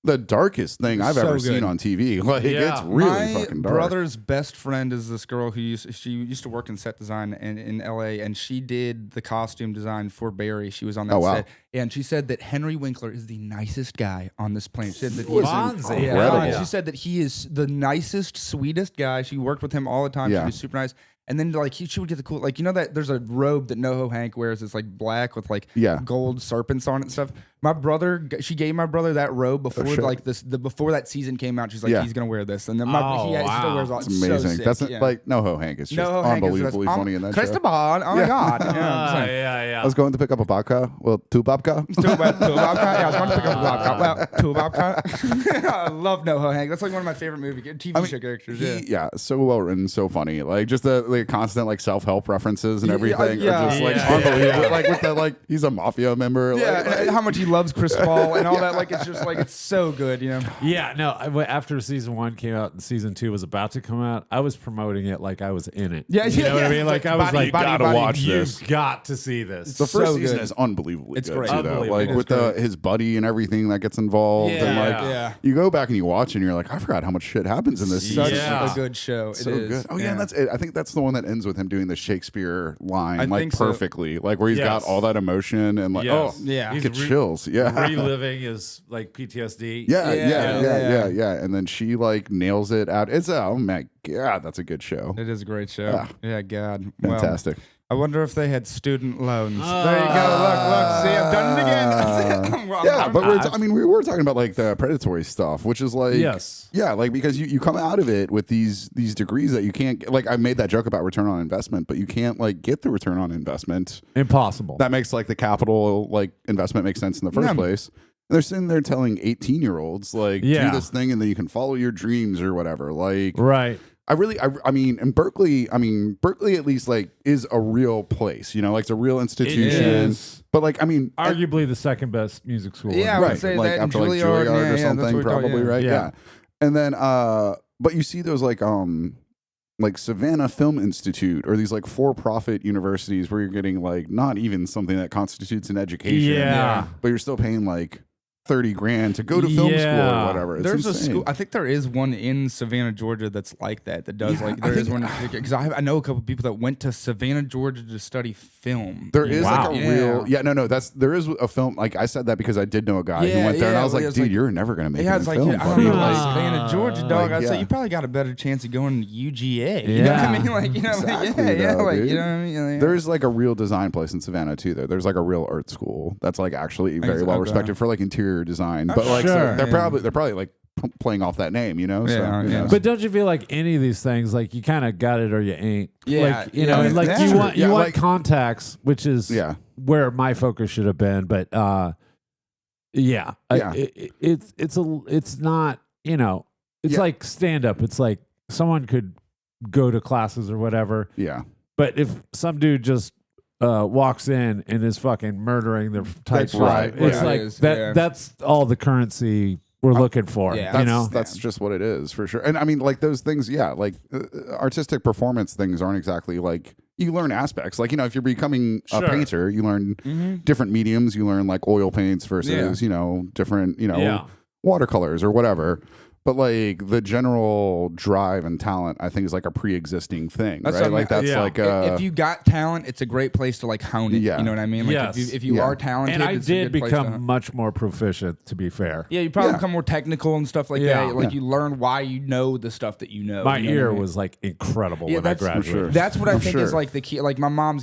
the darkest thing I've So ever good. seen on TV. Like Yeah. it's really My fucking dark. brother's best friend is this girl who she used to work in set design in LA, and she did the costume design for Barry. She was on that Oh, wow. set, and she said that Henry Winkler is the nicest guy on this planet. She said that Fonzie. yeah, Incredible. she said that he is the nicest, sweetest guy. She worked with him all the time. Yeah. She was super nice. And then like she would get the cool, like, you know that there's a robe that NoHo Hank wears. It's like black with like Yeah. gold serpents on it and stuff. My brother, she gave my brother that robe before shit. like before that season came out. She's like, Yeah. he's gonna wear this, and then Oh, he still wow. wears all. It's so amazing. sick, That's yeah. like NoHo Hank is just NoHo Hank is unbelievably just- funny in that show. Cristobal, oh my God. Yeah, Ah, I'm saying. yeah. I was going to pick up a babka. Well, two babka. Two babka. Yeah, I was going to pick up a babka. Well, two babka. I love NoHo Hank. That's like one of my favorite TV show characters. Yeah. So well written, so funny. Like just the constant like self-help references and Yeah, everything yeah. are just like Yeah, unbelievable. yeah. Like with the like he's a mafia member. Yeah, like, and how much he loves Cristobal and all that. Like it's just like it's so good, you know. Yeah, no. After season 1 came out and season 2 was about to come out, I was promoting it like I was in it. Yeah, you know what I yeah. mean. Like I was Body, like, body, gotta body. watch you've this. got to see this. The first so season good. is unbelievably It's good great. too, though. Unbelievable. Like It with his buddy and everything that gets involved, and Yeah. like Yeah. you go back and you watch and you're like, I forgot how much shit happens in this Such season. Yeah. a good show. So it is. good. Oh yeah, and that's it. I think that's the one that ends with him doing the Shakespeare line I like think so. perfectly, like where he's got Yes. all that emotion and like Yes. oh yeah. He's get chills. Yeah. reliving his like PTSD. Yeah. And then she like nails it out. It's oh my god, that's a good show. It is a great show. Yeah, God. Well, Fantastic. I wonder if they had student loans. There you go. Look. See, I've done it again. That's it. Well, Yeah, I'm- but we were talking about like the predatory stuff, which is like Yes. yeah, like because you come out of it with these degrees that you can't get. Like I made that joke about return on investment, but you can't like get the return on investment. Impossible. That makes like the capital like investment make sense in the first Yeah. place. And they're sitting there telling 18-year-olds like Yeah. do this thing and then you can follow your dreams or whatever. Like right. I mean, in Berkeley, Berkeley at least like is a real place, you know, like it's a real institution. is. But like, I mean, Arguably the second best music school. Yeah, I in would right, say like that and after like Juilliard, Juilliard yeah, or that's something, what we call- probably yeah. right, Yeah. yeah. And then, but you see those like Savannah Film Institute or these like for-profit universities where you're getting like not even something that constitutes an education, Yeah. but you're still paying like 30 grand to go to film school Yeah. or whatever. It's There's insane. a school. I think there is one in Savannah, Georgia, that's like that. That does Yeah, like I there is think- one because I know a couple people that went to Savannah, Georgia to study film. There is Wow. like a real no. There is a film. Like I said that because I did know a guy who Yeah, went there, and I yeah, was like, well, it's dude, like- you're never gonna make Yeah, it it's in like film. I don't buddy. know, like Like, Savannah, Georgia, dog. like, I'd say yeah. you probably got a better chance of going to UGA. You know what Yeah. I mean? Like Exactly, yeah, though, like dude. you know what I mean? Like, There's like a real design place in Savannah too. There's like a real art school that's like actually very Okay. well respected for like interior design. But like so Sure. they're Yeah. probably like playing off that name, you know. So, Yeah, who yeah. knows? But don't you feel like any of these things, like you kind of got it or you ain't? Yeah, like, you yeah, know, like that's you true. want Yeah, you want like- contacts, which is yeah, where my focus should have been. But yeah, Yeah. it's not, you know, it's Yeah. like stand up. It's like someone could go to classes or whatever, yeah. but if some dude just walks in and is fucking murdering their type That's right. 5, it's Yeah. like It is, that. yeah. That's all the currency we're looking for. yeah. You know, That's just what it is for sure. And I mean, like those things, yeah, like artistic performance things aren't exactly like you learn aspects. Like, you know, if you're becoming a Sure. painter, you learn different mediums. You learn like oil paints versus, you know, different, you know, Yeah. watercolors or whatever. But like the general drive and talent, I think is like a pre-existing thing, That's right? what I Like mean. that's Yeah. like if you got talent, it's a great place to like hone it. Yeah. You know what I mean? Like Yes. if you Yeah. are talented, and I it's a did good place to become hone. much more proficient. To be fair, Yeah, you probably Yeah. become more technical and stuff like Yeah. that. Like Yeah. you learn why you know the stuff that you know. my you know what ear I mean? was like incredible Yeah, when I that's for graduated. sure. That's what I I'm think is sure. like the key. Like my mom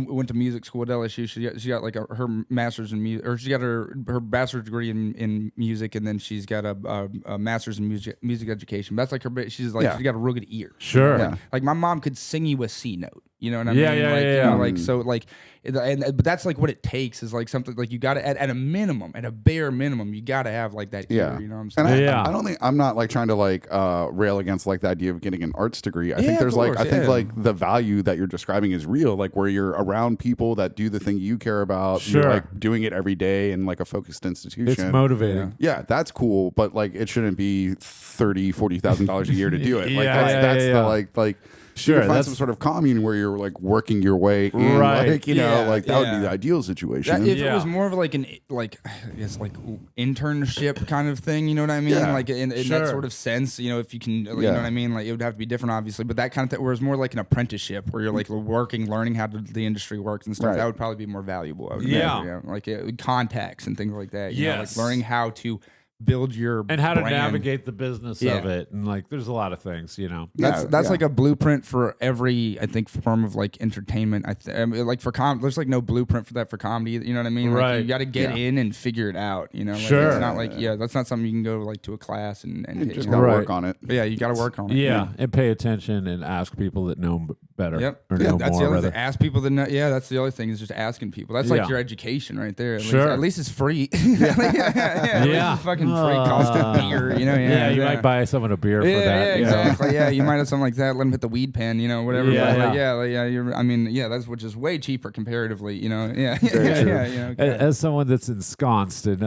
went to music school at LSU. She got like her master's in music, or she got her bachelor's degree in music, and then she's got a master's in music education. That's like her. She's like Yeah. she's got a real good ear. Sure. Yeah. Like my mom could sing you a C note. You know what I Yeah, mean? yeah, like, yeah, you know, yeah. like so, like, but that's like what it takes is like something like you got to at a minimum, at a bare minimum, you got to have like that ear. Yeah. You know what I'm And saying? Yeah. I don't think I'm not like trying to like rail against like the idea of getting an arts degree. I Yeah, think of there's like course, I think yeah. like the value that you're describing is real, like where you're around people that do the thing you care about. Sure. You're like doing it every day in like a focused institution. It's motivating. Yeah, that's cool, but like it shouldn't be $40,000 a year to do it. Like Yeah, that's yeah. the like Sure, you can find that's- some sort of commune where you're like working your way in, Right. like you know, Yeah, like that would be yeah. the ideal situation. If it Yeah. was more of like I guess like internship kind of thing, you know what I mean? Yeah. Like in Sure. that sort of sense, you know, if you can, you Yeah. know what I mean? Like it would have to be different, obviously, but that kind of thing, whereas more like an apprenticeship where you're like working, learning how the industry works and stuff, Right. that would probably be more valuable. I would Yeah. imagine, like contacts and things like that. You know, like Yes. learning how to build your And how to brand. navigate the business Yeah. of it, and like, there's a lot of things, you know. That's Yeah. like a blueprint for every I think form of like entertainment. I mean, like for there's like no blueprint for that for comedy. You know what I mean? Like, Right. you got to get Yeah. in and figure it out. You know, like, Sure. It's not like that's not something you can go like to a class and You hit, just you know? gotta Right. work on it. But yeah, you got to work on it. Yeah, and pay attention and ask people that know better. Yep. Or Yeah, know that's more. the other rather. thing. Ask people that know. Yeah, that's the other thing is just asking people. That's like Yeah. your education right there. Sure. At least it's free. At least it's fucking free cost of beer. You know. Yeah, you might buy someone a beer Yeah, for that. yeah, you know? exactly. Yeah, you might have something like that. Let them hit the weed pen, you know, whatever. Yeah, But, like, yeah. I mean, yeah, that's which is way cheaper comparatively, you know. Yeah, Very yeah, true. yeah, you know, okay. As someone that's ensconced in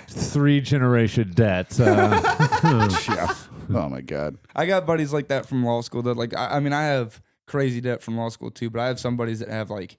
3-generation debt. Yeah. Oh my god. I got buddies like that from law school that, like, I mean, I have crazy debt from law school too, but I have some buddies that have like,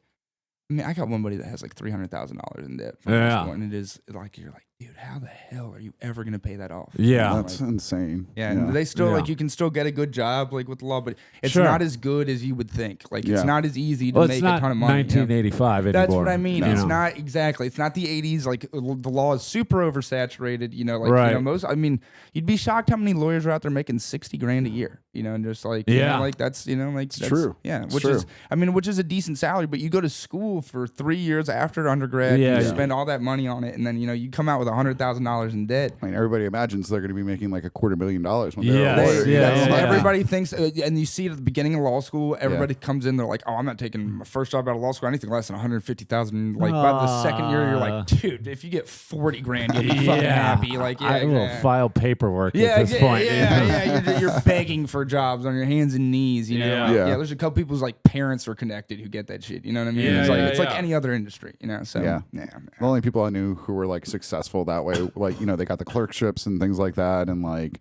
I mean, I got one buddy that has like $300,000 in debt from law Yeah. school, and it is like you're like, dude, how the hell are you ever gonna pay that off? Yeah. That's insane. Yeah, and they still Yeah. like you can still get a good job like with the law, but it's Sure. not as good as you would think. Like Yeah. it's not as easy to Well, make it's a not ton of money. you know? 1985 anymore. That's what I mean. you It's know? not exactly. It's not the 80s. Like the law is super oversaturated. You know, like Right. you know, most. I mean, you'd be shocked how many lawyers are out there making $60,000 a year. You know, and just like you Yeah. know, like that's you know, like that's true. Yeah, It's which true. is I mean, which is a decent salary. But you go to school for 3 years after undergrad. Yeah, you yeah. spend all that money on it, and then you know you come out with $100,000 in debt. I mean, everybody imagines they're going to be making like $250,000 when they're Yes, a lawyer. you yeah, know? yeah, So yeah. everybody thinks, and you see it at the beginning of law school, everybody comes in, they're like, "Oh, I'm not taking my first job out of law school, anything less than 150,000." Like by the second year, you're like, "Dude, if you get 40 grand, you'll be fucking happy." Like, yeah, I will yeah. file paperwork Yeah, at this yeah, point. yeah, yeah. You're begging for jobs on your hands and knees, you know. Yeah. Like, Yeah. yeah, there's a couple people whose like parents are connected who get that shit. You know what I mean? Yeah, it's like yeah, it's like yeah. any other industry, you know. So Yeah. yeah. The only people I knew who were like successful that way, like, you know, they got the clerkships and things like that. And like,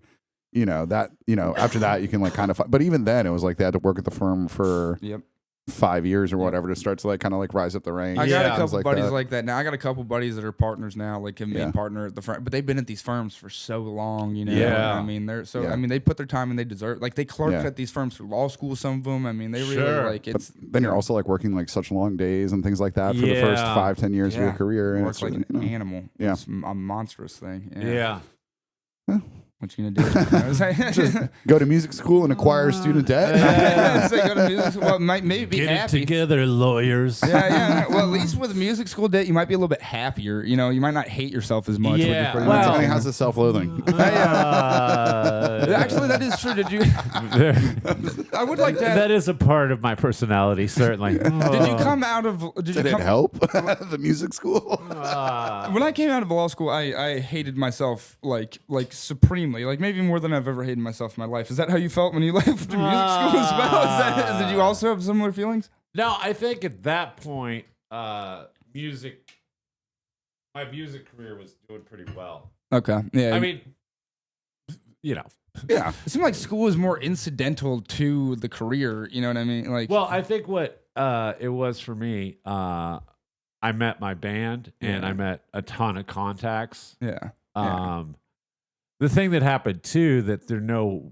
you know, that, you know, after that you can like kind of, but even then it was like they had to work at the firm for Yep. 5 years or whatever to start to like kind of like rise up the ranks. I got Yeah. a couple buddies that. like that now. I got a couple buddies that are partners now, like a main Yeah. partner at the front, but they've been at these firms for so long, you know. Yeah. I mean, they're so. Yeah. I mean, they put their time and they deserve. Like they clerked Yeah. at these firms through law school. Some of them. I mean, they really Sure. like it's. Then you're also like working like such long days and things like that for the first Yeah. 5-10 years of your Yeah. career. And Works it's like really, an you know, animal. Yeah. It's a monstrous thing. Yeah. What you gonna do? You know what I'm saying? go to music school and acquire student debt. Yeah. Say go to music school. Well, maybe be Get happy. it together, lawyers. Yeah. Well, at least with music school debt, you might be a little bit happier. You know, you might not hate yourself as much. Yeah, Which is pretty well- nice. Somebody has a self-loathing. Actually, that is true. Did you? I would like that. That is a part of my personality, certainly. Did you come out of? Did you Did it come? help? The music school? When I came out of law school, I hated myself like supremely, like maybe more than I've ever hated myself in my life. Is that how you felt when you left music school as well? Did you also have similar feelings? No, I think at that point, my music career was doing pretty well. Okay. Yeah. I mean, you know. Yeah. it seemed like school was more incidental to the career. You know what I mean? Like, Well, I think what it was for me, I met my band and I met a ton of contacts. yeah. The thing that happened too that no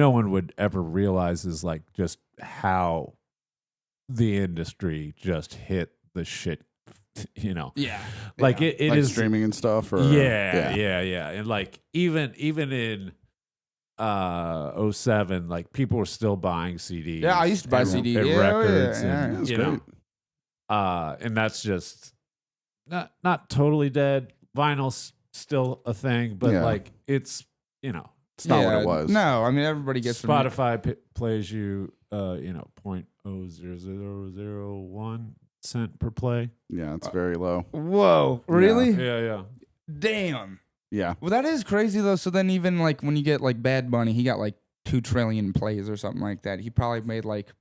one would ever realize is like just how the industry just hit the shit, you know. Yeah. Like Yeah. it like is streaming and stuff? Or, yeah. And like even in 07, like people were still buying CDs. Yeah, I used to buy and- CDs. and Yeah, records yeah. and That's you great. know. And that's just not totally dead. Vinyl's still a thing, but Yeah. like it's, you know, It's not what it was. No, I mean everybody gets their- Spotify plays you, 0.00001 cent per play. Yeah, it's very low. Whoa, really? Yeah. Damn. Yeah. Well, that is crazy though. So then, even like when you get like Bad Bunny, he got like 2 trillion plays or something like that. He probably made like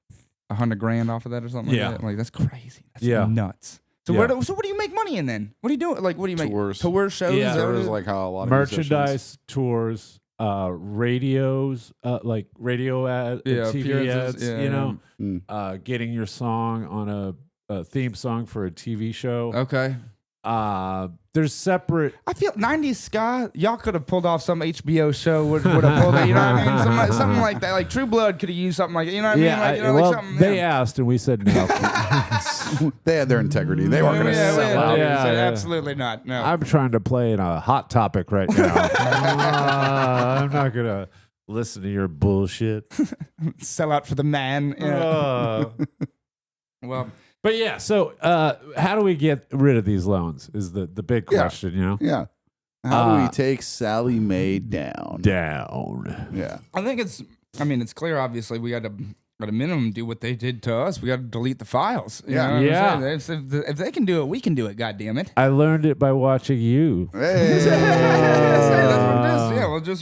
$100,000 off of that or something. Yeah. like that. Like that's crazy. That's Yeah. nuts. So Yeah. what do you make money in then? What do you do? Like what do you make? Tours. Tour shows. Yeah. Is that what it Tours is? like how a lot of Merchandise, tours, radios, like radio ads, Yeah, TV appearances, ads, yeah, you know, musicians. getting your song on a theme song for a TV show. Okay. There's separate. I feel 90s ska, y'all could have pulled off some HBO show would have pulled it, you know what I mean? Something like that. Like True Blood could have used something like that. You know what I mean? Like, you know, well, like something, they yeah. asked and we said no. They had their integrity. They weren't going to Yeah, sell yeah, out. Yeah, so yeah. Absolutely not. No. I'm trying to play in a hot topic right now. I'm not gonna listen to your bullshit. Sell out for the man. Yeah. Well, But yeah, so how do we get rid of these loans? Is the big Yeah. question, you know? Yeah. How do we Uh, take Sally Mae down? Down. Yeah. I think it's clear, obviously, we got to, at a minimum, do what they did to us. We got to delete the files. You Yeah. know what I'm Yeah. saying? If they can do it, we can do it, God damn it. I learned it by watching you. Hey.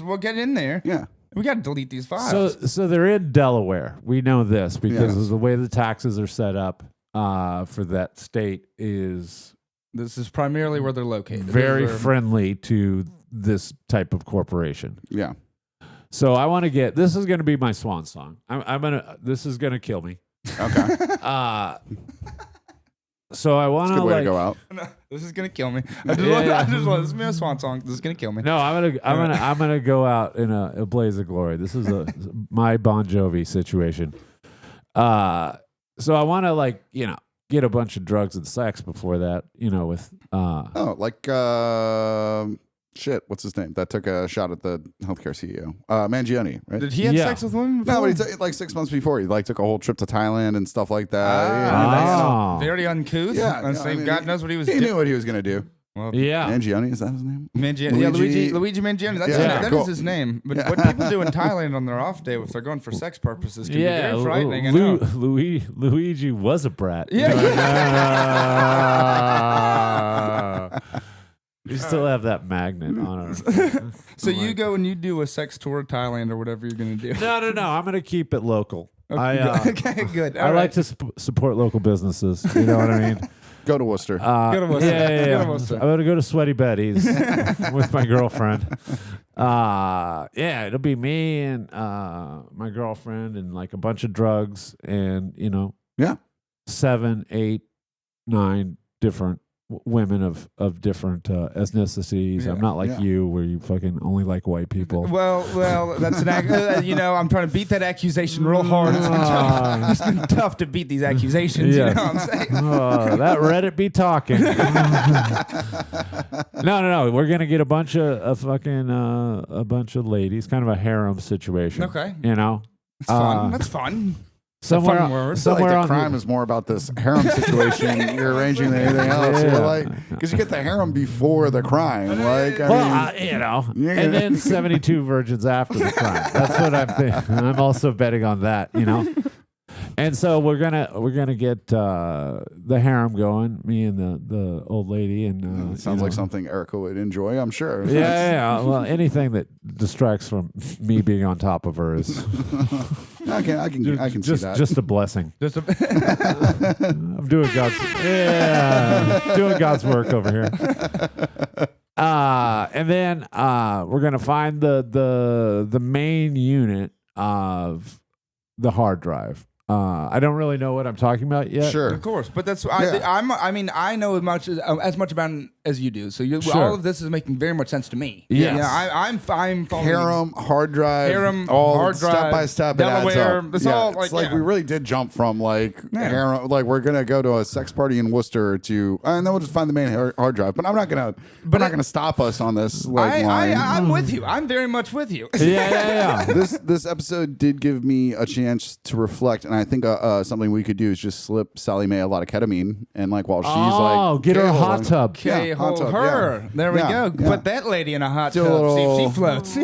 We'll get in there. Yeah. We got to delete these files. So they're in Delaware. We know this because Yes. of the way the taxes are set up for that state is This is primarily where they're located. very These are- friendly to this type of corporation. Yeah. So I want to get. This is going to be my swan song. This is going to kill me. Okay. So I want It's a good way like. to go out. No, this is gonna kill me. Yeah. This is my swan song. This is gonna kill me. No, I'm gonna go out in a blaze of glory. This is my Bon Jovi situation. So I want to get a bunch of drugs and sex before that. With Oh, like shit. What's his name? That took a shot at the healthcare CEO, Mangione, right? Did he have Yeah. sex with women? No, before? but he took like 6 months before. He like took a whole trip to Thailand and stuff like that. Ah. Very uncouth. Yeah, And no, so I mean, God knows what he was He doing. knew what he was gonna do. Well, yeah. Mangione, is that his name? Mangione. Yeah, Luigi- Luigi Mangione. That's Yeah, that cool. is his name. But Yeah. what people do in Thailand on their off day, if they're going for sex purposes, can be very frightening. I know. Luigi was a brat. Yeah. We still have that magnet on our. So you go and you do a sex tour of Thailand or whatever you're gonna do. No. I'm gonna keep it local. Okay, good. I like to support local busineses. You know what I mean? Go to Worcester. Go to Worcester. Yeah. Go to Worcester. I'm gonna go to Sweaty Betty's with my girlfriend. It'll be me and my girlfriend and like a bunch of drugs and Yeah. 7, 8, 9 different women of different ethnicities. Yeah. I'm not like Yeah. you, where you fucking only like white people. Well, that's I'm trying to beat that accusation real hard. It's been tough. It's been tough to beat these accusations. Yeah. You know what I'm saying? Oh, that Reddit be talking. No. We're gonna get a bunch of ladies, kind of a harem situation. Okay. You know, It's fun. That's fun. somewhere, fun word. I feel somewhere like on the crime is more about this harem situation you're arranging than anything else. You're Yeah. like, because you get the harem before the crime. Like, I well, mean, you know, Yeah. and then 72 virgins after the crime. That's what I'm thinking. I'm also betting on that, you know. And so we're gonna get the harem going. Me and the old lady, and sounds like something Erica would enjoy, I'm sure. Yeah. Well, anything that distracts from me being on top of her is I can see just that. just a blessing. Just a, I'm doing God's work over here. And then we're gonna find the main unit of the hard drive. I don't really know what I'm talking about yet. Sure. of course, but that's Yeah. I know as much about it as you do. So Sure. all of this is making very much sense to me. Yes. Yeah, I'm following. Harem, hard drive, Harem, all hard step drive, by step. Delaware, It adds up. it's Yeah, all it's like- like yeah. we really did jump from like Yeah. harem, like we're gonna go to a sex party in Worcester to, and then we'll just find the main hard drive. But I'm not gonna stop us on this line. I'm with you. I'm very much with you. Yeah. This episode did give me a chance to reflect, and I think something we could do is just slip Sally Mae a lot of ketamine, and like while she's like, get her a K-hole hot on- tub. Okay, Yeah, hot hold tub, her. yeah. There we Yeah, go. yeah. Put that lady in a hot Do a tub. See little- if she floats. a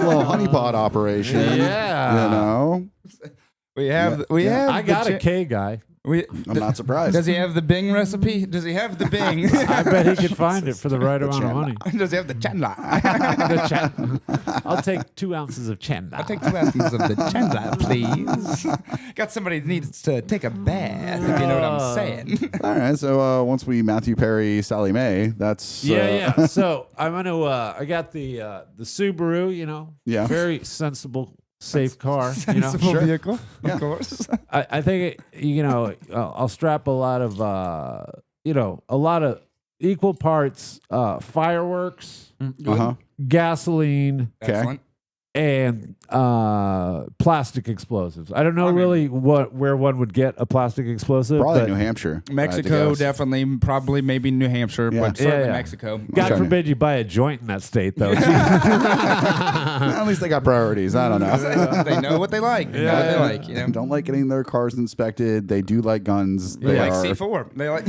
little honeypot operation. Yeah. You know, we have. I got the a K guy. I'm not surprised. Does he have the Bing recipe? Does he have the Bing? I bet he could find it for the right amount of Chandler. money. Does he have the Chandler? The I'll take 2 ounces of Chandler. I'll take 2 ounces of the Chandler, please. Got somebody that needs to take a bath, if you know what I'm saying. All right, so once we Matthew Perry Sally Mae, that's Yeah. So I'm gonna. I got the Subaru. You know. Yeah. Very sensible, safe car. You know. Sensible Sure. vehicle, Yeah. of course. I think I'll strap a lot of equal parts fireworks, Uh-huh. gasoline, Okay. Excellent. and plastic explosives. I don't know really where one would get a plastic explosive. Probably but New Hampshire. if I had to Mexico, guess. definitely, probably, maybe New Hampshire, Yeah. but certainly Yeah. Mexico. God Okay. forbid you buy a joint in that state, though. At least they got priorities. I don't know. They know what they like. They know what they like. You know, Don't like getting their cars inspected. They do like guns. They they like are C4. They like.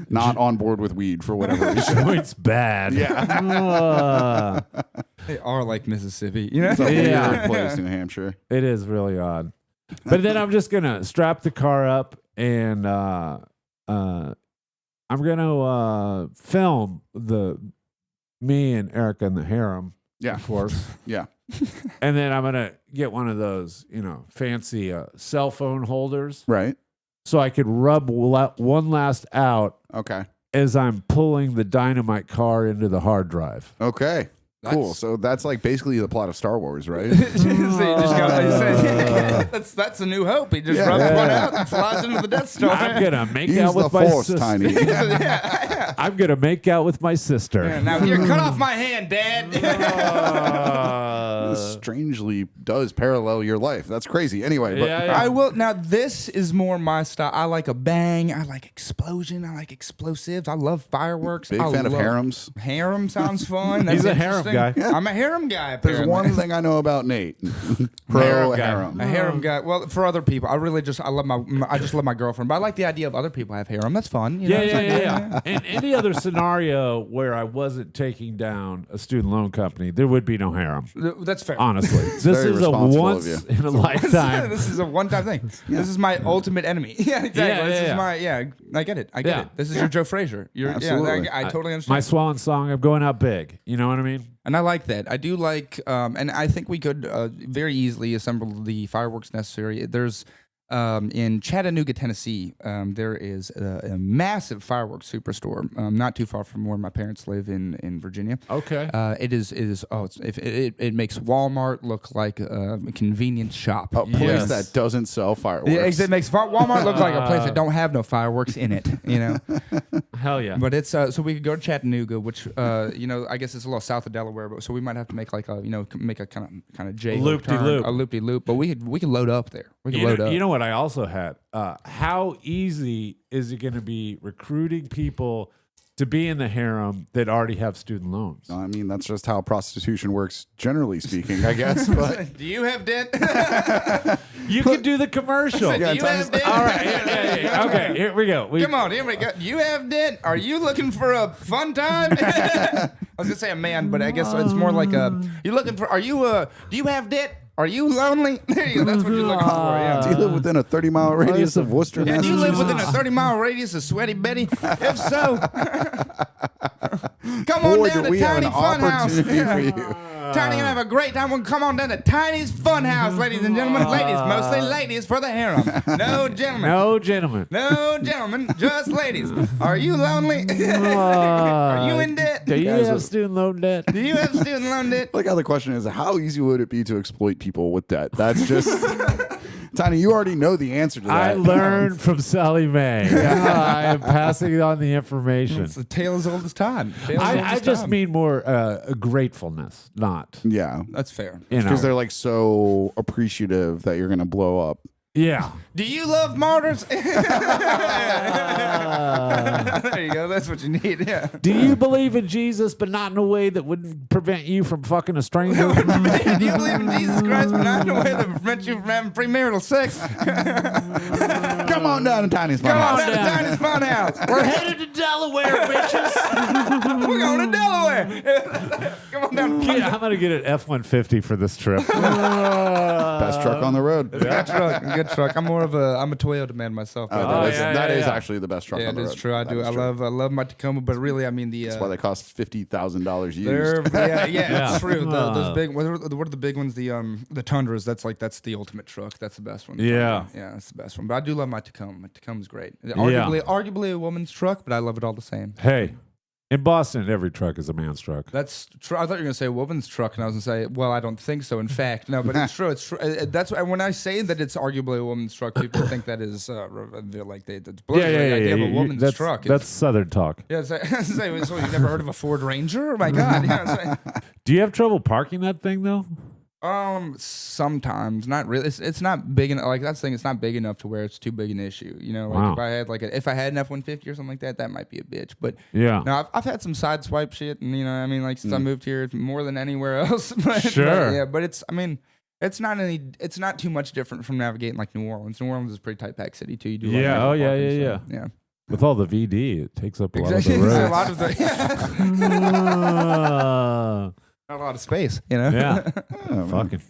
not on board with weed for whatever reason. Joint's bad. Yeah. They are like Mississippi. You know. It's a Yeah. weird place, New Hampshire. It is really odd. But then I'm just gonna strap the car up and I'm gonna film me and Erica in the harem, Yeah. of course. Yeah. And then I'm gonna get one of those, fancy cell phone holders, Right. so I could rub one last out Okay. as I'm pulling the dynamite car into the hard drive. Okay. Cool. That's- So that's like basically the plot of Star Wars, right? So you just go, that's a new hope. He just Yeah. rubs Yeah. one out and flies into the Death Star. I'm gonna make Use out the with my Force, sister. Tiny. yeah. I'm gonna make out with my sister. Yeah, now here, cut off my hand, Dad. This strangely does parallel your life. That's crazy. Anyway, but Yeah, yeah. I will. Now this is more my style. I like a bang. I like explosion. I like explosives. I love fireworks. big I fan of love- harems. Harem sounds fun. That's He's a harem interesting. guy. I'm a harem guy. There's apparently. one thing I know about Nate. Pro Harem guy. harem. A harem guy. Well, for other people, I just love my girlfriend. But I like the idea of other people have harem. That's fun. You know Yeah, what I'm saying? yeah. In any other scenario where I wasn't taking down a student loan company, there would be no harem. That's fair. Honestly, this very is a responsible of once you. in a lifetime. This is a one-time thing. This is my ultimate enemy. Yeah, exactly. Yeah, this yeah, is yeah. my I get it. I get Yeah. it. This is your Joe Frazier. Absolutely. I totally My understand. swan song. I'm going out big. You know what I mean? And I like that. I do like, and I think we could very easily assemble the fireworks necessary. There's in Chattanooga, Tennessee, there is a massive fireworks superstore, not too far from where my parents live in Virginia. Okay. It makes Walmart look like a convenience shop. A place Yes. that doesn't sell fireworks. Yeah, it makes Walmart look like a place that don't have no fireworks in it, you know. Hell yeah. But it's so we could go to Chattanooga, which I guess it's a little south of Delaware, but so we might have to make like a make a kind of J Loop-de-loop. a loop-de-loop. But we could load up there. We could You load know, up. you know what I also had? How easy is it going to be recruiting people to be in the harem that already have student loans? I mean, that's just how prostitution works, generally speaking, I guess. But Do you have debt? You can do the commercial. Do you have debt? All right. Yeah. Okay, here we go. Come on, here we go. You have debt? Are you looking for a fun time? I was gonna say a man, but I guess it's more like you're looking for. Do you have debt? Are you lonely? There you go. That's what you're looking for. Yeah. do you live within a 30-mile radius of Worcester, Yeah, do you live within a Massachusetts? 30-mile radius of Sweaty Betty? If so, come on Boy, down do to we have Tiny an Fun House. opportunity for you. Tiny gonna have a great time. Well, come on down to Tiny's Fun House, ladies and gentlemen. Ladies, mostly ladies for the harem. No gentlemen. No, gentlemen. No gentlemen, just ladies. Are you lonely? Are you in debt? Do you Guys, have student loan debt? Do you have student loan debt? Like how the question is, how easy would it be to exploit people with debt? That's just Tiny. You already know the answer to that. I learned from Sally Mae. I am passing on the information. It's the tale as old as time. Tale as old I as just time. mean more gratefulness, not Yeah, That's fair. you know. because they're like so appreciative that you're gonna blow up. Yeah. Do you love martyrs? There you go. That's what you need. Yeah. Do you believe in Jesus, but not in a way that would prevent you from fucking a stranger? Do you believe in Jesus Christ, but not in a way that prevents you from having premarital sex? Come on down to Tiny's Fun Come on House. down to Tiny's Fun House. We're headed to Delaware, bitches. We're going to Delaware. Come on down. I'm gonna get an F-150 for this trip. Best truck on the road. Good truck. I'm a Toyota man myself. by the way. That is actually the best truck Yeah, on the road. that's true. I That do. is I true. love my Tacoma, but really, I mean That's why they cost $50,000 used. Yeah, it's true. Yeah. Those big. What are the big ones? The Tundras. That's the ultimate truck. That's the best one. Yeah. yeah, that's the best one. But I do love my Tacoma. My Tacoma's great. Arguably a woman's truck, but I love it all the same. Hey, in Boston, every truck is a man's truck. That's true. I thought you were gonna say a woman's truck, and I was gonna say, well, I don't think so. In fact, no, but it's true. It's true. That's when I say that it's arguably a woman's truck. People think that is they're like it's the idea of a woman's That's, truck. That's Southern talk. Yeah, so you've never heard of a Ford Ranger? Oh my God! Yeah, Do you have trouble parking that thing though? sometimes not really. It's not big enough. Like that's the thing. It's not big enough to where it's too big an issue. You know, like Wow. if I had an F-150 or something like that, that might be a bitch. But Yeah. no, I've had some side swipe shit, and I mean, like since I moved here, more than anywhere else. Sure. But it's it's not too much different from navigating like New Orleans. New Orleans is a pretty tight pack city too. You do a lot of Yeah. manual Oh, yeah, parking, yeah, so, yeah. With all the VD, it takes up a lot Exactly. of the roads. a lot of not a lot of space. You know. Yeah. Oh, man. Fucking.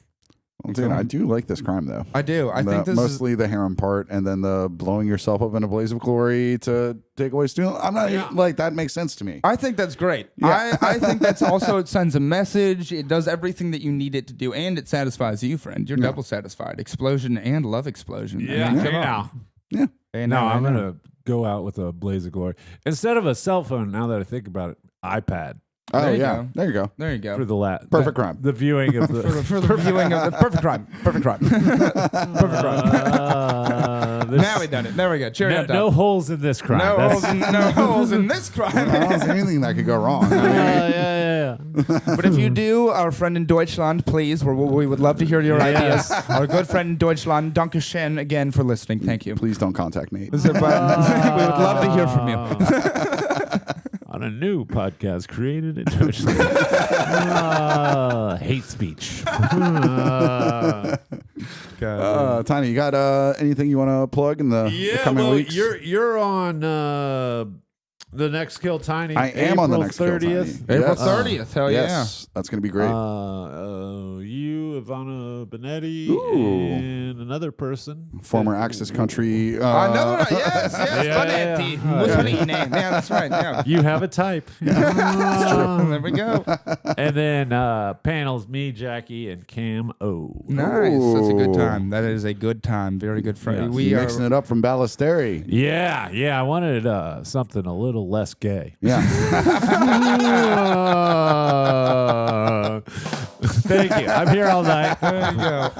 Well, dude, I do like this crime though. I do. I think this is. Mostly the harem part, and then the blowing yourself up in a blaze of glory to take away student. I'm not like that makes sense to me. I think that's great. Yeah. I think that's also, it sends a message. It does everything that you need it to do, and it satisfies you, friend. You're double satisfied. Explosion and love explosion. I mean, come on. Yeah. Hey, No, I I'm know. gonna go out with a blaze of glory instead of a cell phone. Now that I think about it, iPad Oh There you yeah, go. there you go. There you go. for the Perfect crime. the viewing of the For the viewing of the perfect crime. Perfect crime. Perfect crime. Now we done it. There we go. Cherry on top. no holes in this crime. No That's- holes in this crime. I don't see anything that could go wrong. I mean, yeah. But if you do, our friend in Deutschland, please, we would love to hear your ideas. Our good friend in Deutschland, Dankeschön again for listening. Thank you. please don't contact Nate. We would love to hear from you. On a new podcast created in Deutschland. Hate speech. Tiny, you got anything you want to plug in the coming weeks? you're on the next Kill Tiny. I am on the next Kill 30th. Tiny. April Yes. 30th. Hell Yes, that's gonna be great. You, Ivana Benetti Ooh. and another person. Former Axis country. No, yes, Yeah. Benetti, Mussolini. Yeah, that's right. Yeah. You have a type. There we go. And then panels, me, Jackie, and Cam O. Nice. That's a good Ooh. time. That is a good time. Very good friend. Yes. We Mixing are. it up from Ballesteri. Yeah. I wanted something a little less gay. Yeah. Thank you. I'm here all night. There you go.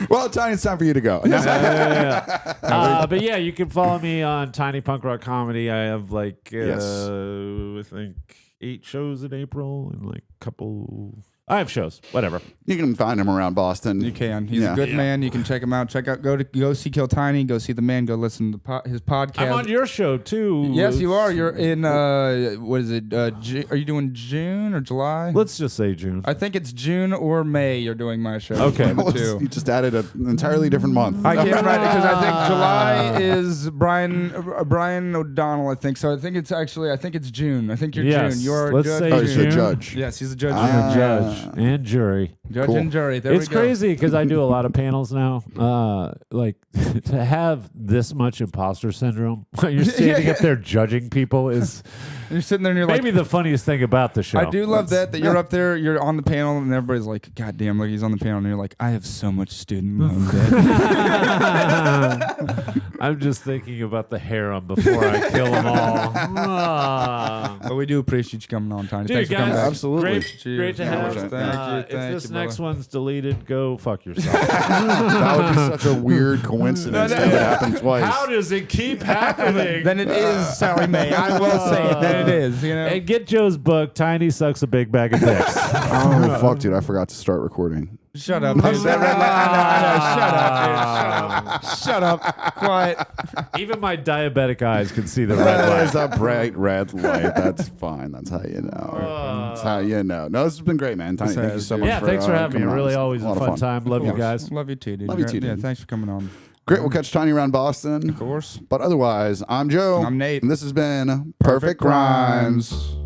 Well, Tiny, it's time for you to go. But yeah, you can follow me on Tiny Punk Rock Comedy. I have like Yes. I think 8 shows in April and like a couple. I have shows. Whatever. You can find him around Boston. You can. He's Yeah. a good man. You can check him out. Go see Kill Tiny. Go see the man. Go listen to his podcast. I'm on your show too. Yes, you are. You're in. What is it? Are you doing June or July? Let's just say June. I think it's June or May. You're doing my show. Okay. One of the You two. just added an entirely different month. I can't write it because I think July is Brian O'Donnell. I think so. I think it's June. I think you're Yes, June. You're let's judge. say Oh, he's a June. judge. Yes, he's a judge. I'm a judge and jury. Judge Cool. and jury. There It's we go. crazy because I do a lot of panels now. Like to have this much imposter syndrome when you're standing up there judging people is You're sitting there and you're maybe like. the funniest thing about the show. I do love that you're up there, you're on the panel, and everybody's like, God damn, look, he's on the panel. And you're like, I have so much student loan debt. I'm just thinking about the harem before I kill them all. But we do appreciate you coming on, Tiny. Dude, Thanks for coming guys, back. Absolutely. great Cheers. to Yeah, have. thank you, If thank this you, next brother. one's deleted, go fuck yourself. That would be such a weird coincidence that it happened twice. How does it keep happening? Then it is Sally Mae. I will say it. Then it is. You know. And get Joe's book, Tiny Sucks a Big Bag of Dicks. Oh, fuck, dude. I forgot to start recording. Shut up, dude. That red light. I know. Shut up, dude. Shut up. Quiet. Even my diabetic eyes can see the red There's light. a bright red light. That's fine. That's how you know. That's how you know. No, this has been great, man. Tiny, thank you so much Yeah, thanks for having me. coming on. Really It's always a lot of fun time. Love you guys. Love you too, dude. Love you too, Yeah, dude. thanks for coming on. Great. We'll catch Tiny around Boston. Of course. But otherwise, I'm Joe. I'm Nate. And this has been Perfect Crimes.